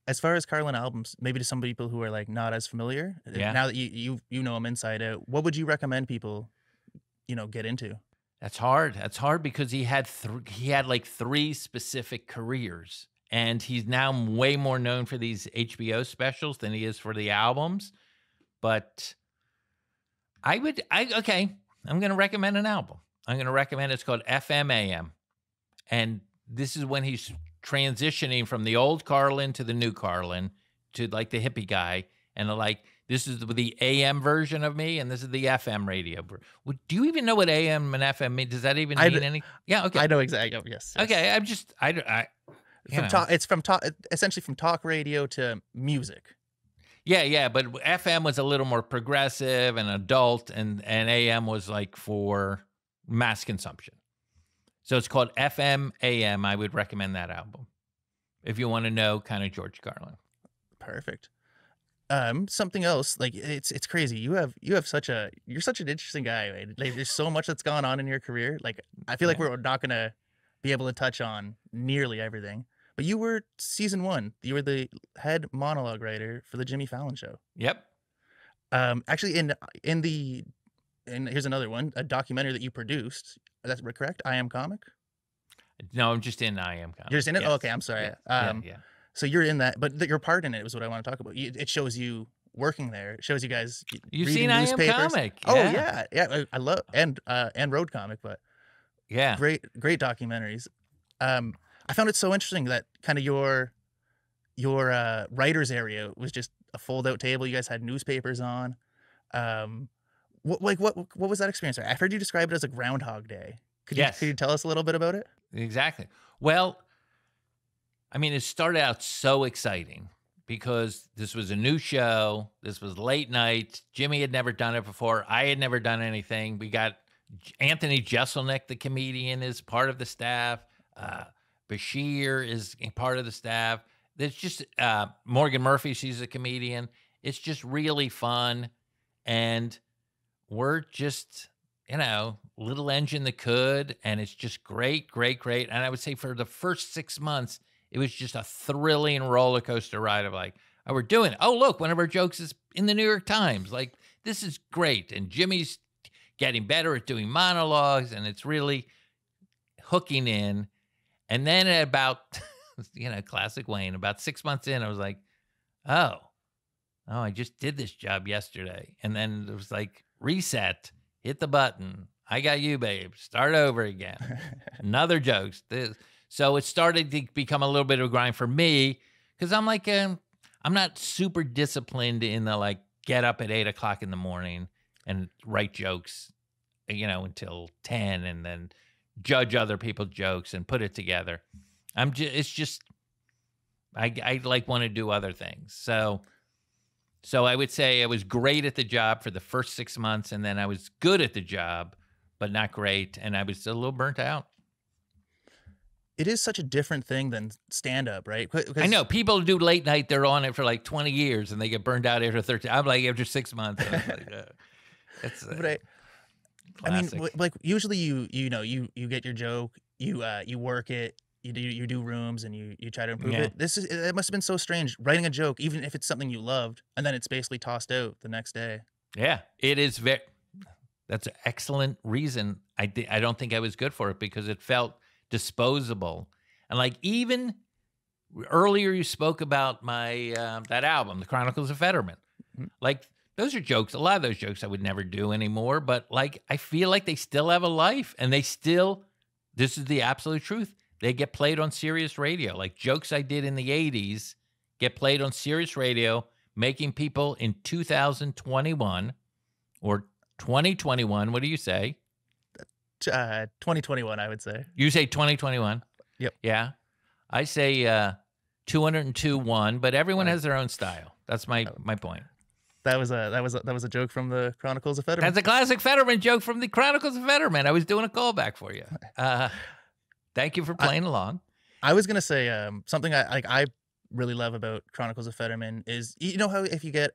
As far as Carlin albums, maybe to some people who are like not as familiar, now that you know him inside out, what would you recommend people, get into? That's hard. That's hard because he had like 3 specific careers, and he's now way more known for these HBO specials than he is for the albums. But I'm going to recommend an album. I'm going to recommend it's called FMAM. And this is when he's transitioning from the old Carlin to the new Carlin. to like the hippie guy, and like this is the AM version of me, and this is the FM radio. Do you even know what AM and FM mean? Does that even mean anything? Yeah, okay. I know exactly. Oh, yes. Okay, I'm just it's from talk, essentially from talk radio to music. Yeah, but FM was a little more progressive and adult, and AM was like for mass consumption. So it's called FM AM. I would recommend that album if you want to know kind of George Carlin. Perfect. Something else, like it's crazy. You're such an interesting guy, man. Like, there's so much that's gone on in your career. Like, I feel like we're not gonna be able to touch on nearly everything. But you were season 1. You were the head monologue writer for the Jimmy Fallon show. Yep. Actually, in here's another one, a documentary that you produced. That's correct. I Am Comic. No, I'm just in I Am Comic. You're just in it. Yes. Oh, okay, I'm sorry. Yeah. So you're in that, but your part in it was what I want to talk about. It shows you working there. It shows you guys. You've seen I Am Comic. Oh yeah. I love and Road Comic, but yeah, great documentaries. I found it so interesting that kind of your writers area was just a fold out table. You guys had newspapers on. What was that experience? I've heard you describe it as a Groundhog Day. Could you tell us a little bit about it? Exactly. Well, I mean, it started out so exciting because this was a new show. This was late night. Jimmy had never done it before. I had never done anything. We got Anthony Jeselnik, the comedian, is part of the staff. Bashir is part of the staff. There's just Morgan Murphy. She's a comedian. It's just really fun. And we're just, little engine that could. And it's just great. And I would say for the first 6 months, it was just a thrilling roller coaster ride of like, oh, we're doing it. Oh, look, one of our jokes is in the New York Times. Like, this is great. And Jimmy's getting better at doing monologues, and it's really hooking in. And then at about, classic Wayne, about 6 months in, I was like, oh, I just did this job yesterday. And then it was like, reset, hit the button. I got you, babe. Start over again. Another jokes. So it started to become a little bit of a grind for me because I'm like, I'm not super disciplined in the like get up at 8 o'clock in the morning and write jokes, until 10 and then judge other people's jokes and put it together. It's just, I like want to do other things. So I would say I was great at the job for the first 6 months, and then I was good at the job, but not great. And I was a little burnt out. It is such a different thing than stand-up, right? I know. People do late night. They're on it for like 20 years, and they get burned out after 13. I'm like, after 6 months. It's I mean, like usually you get your joke, you work it, you do rooms, and you try to improve it. It must have been so strange writing a joke, even if it's something you loved, and then it's basically tossed out the next day. Yeah, it is that's an excellent reason. I don't think I was good for it because it felt disposable. And like even earlier you spoke about my that album, The Chronicles of Federman. Mm-hmm. Like those are jokes. A lot of those jokes I would never do anymore, but like I feel like they still have a life, and this is the absolute truth. They get played on Sirius Radio. Like jokes I did in the 80s get played on Sirius Radio, making people in 2021 or 2021, what do you say? 2021, I would say. You say 2021? Yep. Yeah. I say 202.1, but everyone has their own style. That's my point. That was a joke from the Chronicles of Federman. That's a classic Federman joke from the Chronicles of Federman. I was doing a callback for you. Thank you for playing along. I was gonna say something I really love about Chronicles of Federman is how if you get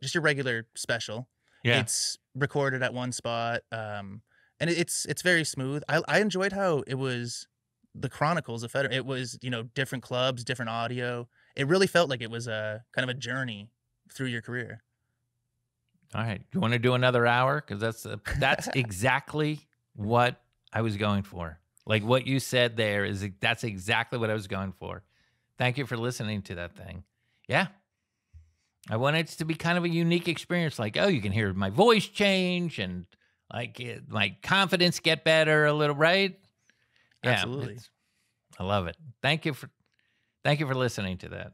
just your regular special, it's recorded at one spot, and it's very smooth. I enjoyed how it was the Chronicles of Federman. It was different clubs, different audio. It really felt like it was a kind of a journey through your career. All right, you want to do another hour? Because that's exactly what I was going for. Like what you said there that's exactly what I was going for. Thank you for listening to that thing. Yeah. I wanted it to be kind of a unique experience. Like, you can hear my voice change and like my confidence get better a little, right? Yeah, absolutely. I love it. Thank you for listening to that.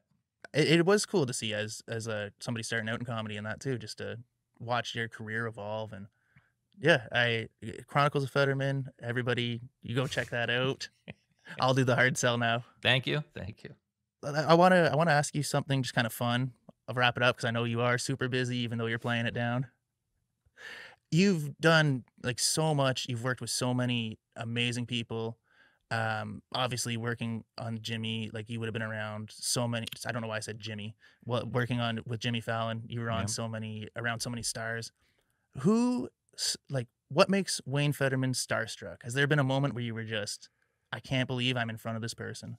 it was cool to see as somebody starting out in comedy and that too, just to watch your career evolve. And yeah, Chronicles of Federman, everybody, you go check that out. I'll do the hard sell now. Thank you. I want to ask you something just kind of fun. I'll wrap it up because I know you are super busy, even though you're playing it down. You've done like so much. You've worked with so many amazing people. Obviously working on Jimmy, like you would have been around so many. I don't know why I said Jimmy. Well, working on with Jimmy Fallon, you were on around so many stars. What makes Wayne Federman starstruck? Has there been a moment where you were just, I can't believe I'm in front of this person?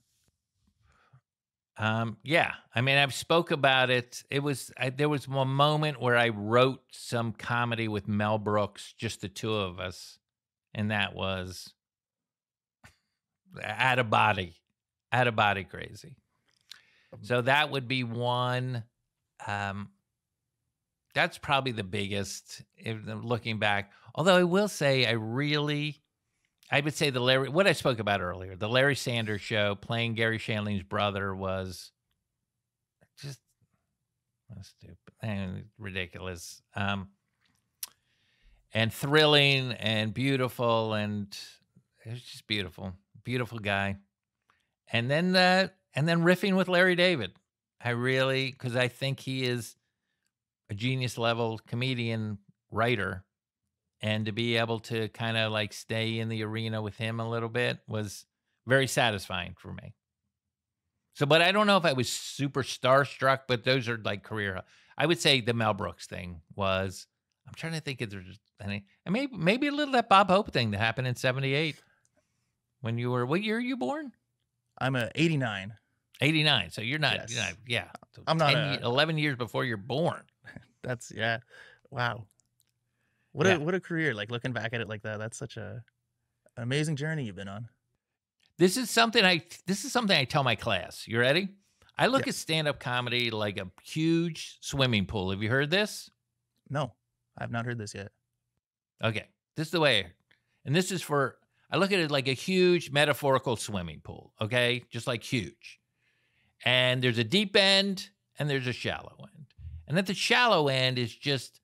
Yeah. I mean, I've spoke about it. There was one moment where I wrote some comedy with Mel Brooks, just the two of us. And that was out of body crazy. So that would be one. That's probably the biggest looking back. Although I will say, I would say what I spoke about earlier, the Larry Sanders Show, playing Gary Shandling's brother was just stupid and ridiculous, and thrilling and beautiful, and it was just beautiful guy. And then riffing with Larry David, because I think he is a genius level comedian writer. And to be able to kind of like stay in the arena with him a little bit was very satisfying for me. So, but I don't know if I was super starstruck, but those are like career. I would say the Mel Brooks thing was, I'm trying to think if there's any, and maybe a little that Bob Hope thing that happened in 78 when you were, what year are you born? I'm a 89. 89. So you're not, Yes. yeah. So I'm not 11 years before you're born. That's, yeah. Wow. What a career, like looking back at it like that. That's such an amazing journey you've been on. This is something I tell my class. You ready? I look at stand-up comedy like a huge swimming pool. Have you heard this? No, I've not heard this yet. Okay. This is the way, and this is I look at it like a huge metaphorical swimming pool, okay? Just like huge. And there's a deep end and there's a shallow end. And at the shallow end is just,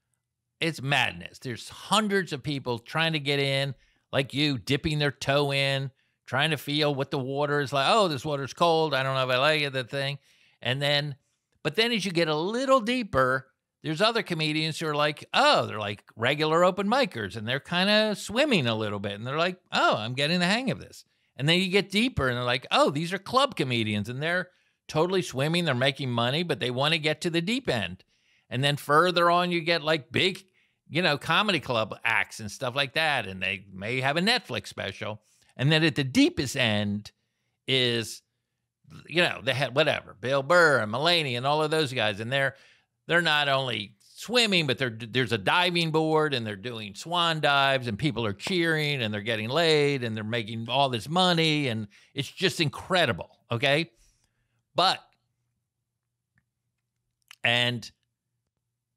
it's madness. There's hundreds of people trying to get in, like you, dipping their toe in, trying to feel what the water is like. Oh, this water's cold. I don't know if I like it, that thing. But then as you get a little deeper, there's other comedians who are like, oh, they're like regular open micers, and they're kind of swimming a little bit. And they're like, oh, I'm getting the hang of this. And then you get deeper, and they're like, oh, these are club comedians, and they're totally swimming. They're making money, but they want to get to the deep end. And then further on, you get like big, comedy club acts and stuff like that. And they may have a Netflix special. And then at the deepest end is, they had whatever, Bill Burr and Mulaney and all of those guys. And they're not only swimming, but there's a diving board, and they're doing swan dives, and people are cheering, and they're getting laid, and they're making all this money. And it's just incredible. Okay. And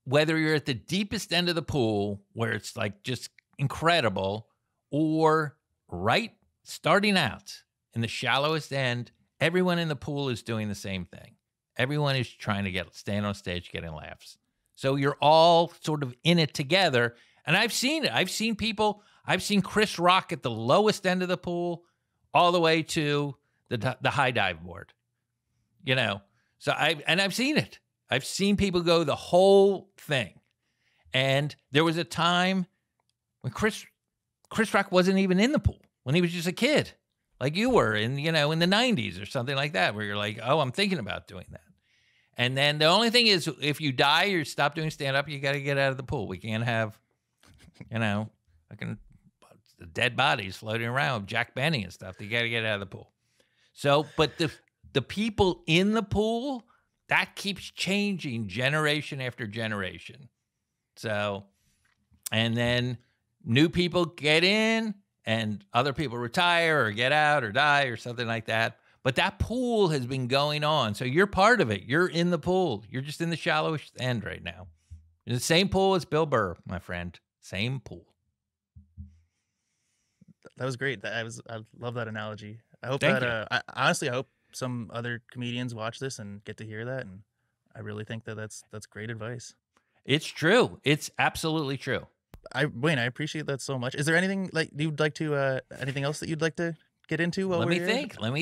whether you're at the deepest end of the pool, where it's like just incredible, or right starting out in the shallowest end, everyone in the pool is doing the same thing. Everyone is trying to stand on stage getting laughs. So you're all sort of in it together. And I've seen it. I've seen Chris Rock at the lowest end of the pool all the way to the high dive board. So I've seen it. I've seen people go the whole thing. And there was a time when Chris Rock wasn't even in the pool, when he was just a kid, like you were in the 90s or something like that, where you're like, oh, I'm thinking about doing that. And then the only thing is, if you die or stop doing stand-up, you got to get out of the pool. We can't have, dead bodies floating around, Jack Benny and stuff. You got to get out of the pool. So, but the people in the pool, that keeps changing generation after generation. So, and then new people get in and other people retire or get out or die or something like that. But that pool has been going on. So you're part of it. You're in the pool. You're just in the shallowest end right now. In the same pool as Bill Burr, my friend. Same pool. That was great. I love that analogy. I hope Thank I honestly hope some other comedians watch this and get to hear that, and I really think that that's great advice. It's true. It's absolutely true. Wayne, I appreciate that so much. Is there anything like you'd like to anything else that you'd like to get into? Let me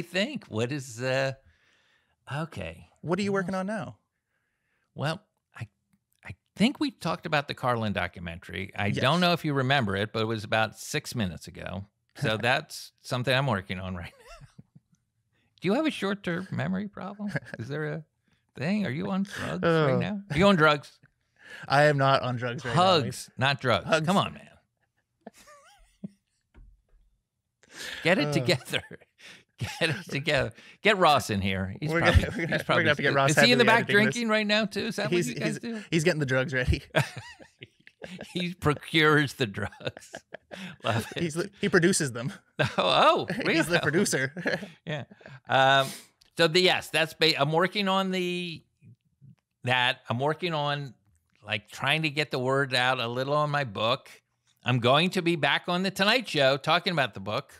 think. What is okay? What are you working on now? Well, I think we talked about the Carlin documentary. I don't know if you remember it, but it was about 6 minutes ago. So that's something I'm working on right now. Do you have a short-term memory problem? Is there a thing? Are you on drugs right now? Are you on drugs? I am not on drugs right now. Hugs, not drugs. Hugs. Come on, man. Get it together. Get it together. Get Ross in here. We're gonna have to get Ross. Is he in the back editing drinking right now too? Is that what you guys do? He's getting the drugs ready. He procures the drugs. Love it. He produces them. Oh, really? He's the producer. Yeah. Yes, that's. I'm working on I'm working on like trying to get the word out a little on my book. I'm going to be back on the Tonight Show talking about the book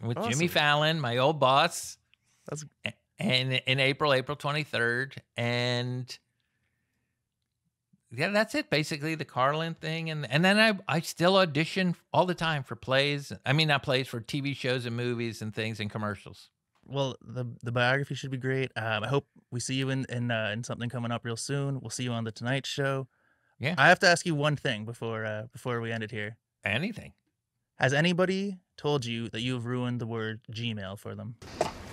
with Jimmy Fallon, my old boss. And in April 23rd. And yeah, that's it. Basically the Carlin thing. And then I still audition all the time for plays. I mean, not plays, for TV shows and movies and things and commercials. Well, the biography should be great. I hope we see you in something coming up real soon. We'll see you on the Tonight Show. Yeah. I have to ask you one thing before we end it here. Anything. Has anybody told you that you have ruined the word Gmail for them?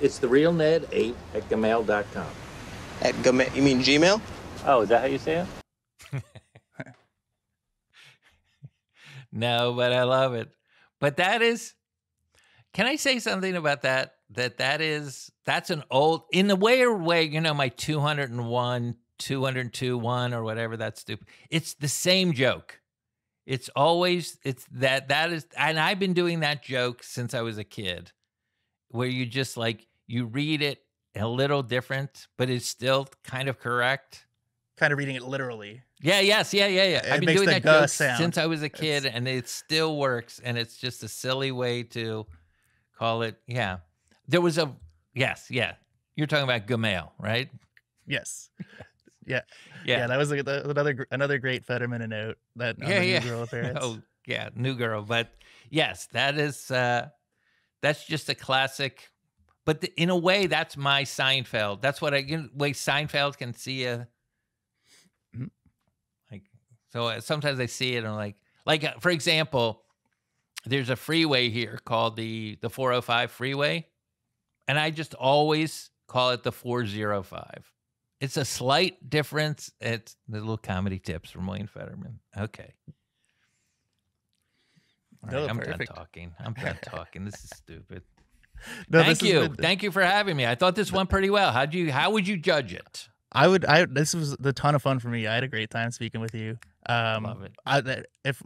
It's therealned8@gmail.com. At Gmail? You mean Gmail? Oh, is that how you say it? No, but I love it. But that is, can I say something about that? That's an old, in the weird way, you know, my 201, 202.1 or whatever, that's stupid. It's the same joke. It's always, that is, and I've been doing that joke since I was a kid, where you just like, you read it a little different, but it's still kind of correct. Kind of reading it literally. Yeah. I've been doing that joke since I was a kid, and it still works, and it's just a silly way to call it. Yeah. There was yes. You're talking about Gmail, right? Yes. Yeah. That was another great Federman note. That New Girl appearance. Oh yeah, New Girl. But yes, that's just a classic. But in a way, that's my Seinfeld. That's what way Seinfeld can see a. Like, so sometimes I see it and I'm like for example, there's a freeway here called the 405 freeway, and I just always call it the 405. It's a slight difference. It's the little comedy tips from Wayne Federman. Okay. All right, I'm done talking. This is stupid. No, Thank you for having me. I thought this went pretty well. How would you judge it? This was a ton of fun for me. I had a great time speaking with you. Love it.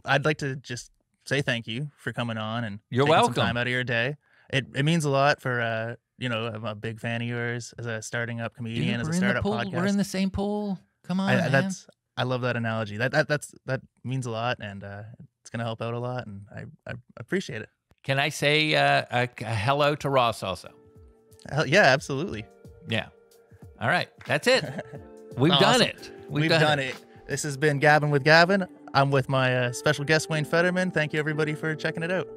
I'd like to just say thank you for coming on and you're taking welcome. some time out of your day. It means a lot for I'm a big fan of yours as a starting up comedian, as a startup podcast. We're in the same pool. Come on, man. I love that analogy. That means a lot, and it's gonna help out a lot, and I appreciate it. Can I say a hello to Ross also? Yeah, absolutely. Yeah. All right, that's it. We've done it. We've done it. This has been Gabbin with Gavin. I'm with my special guest, Wayne Federman. Thank you, everybody, for checking it out.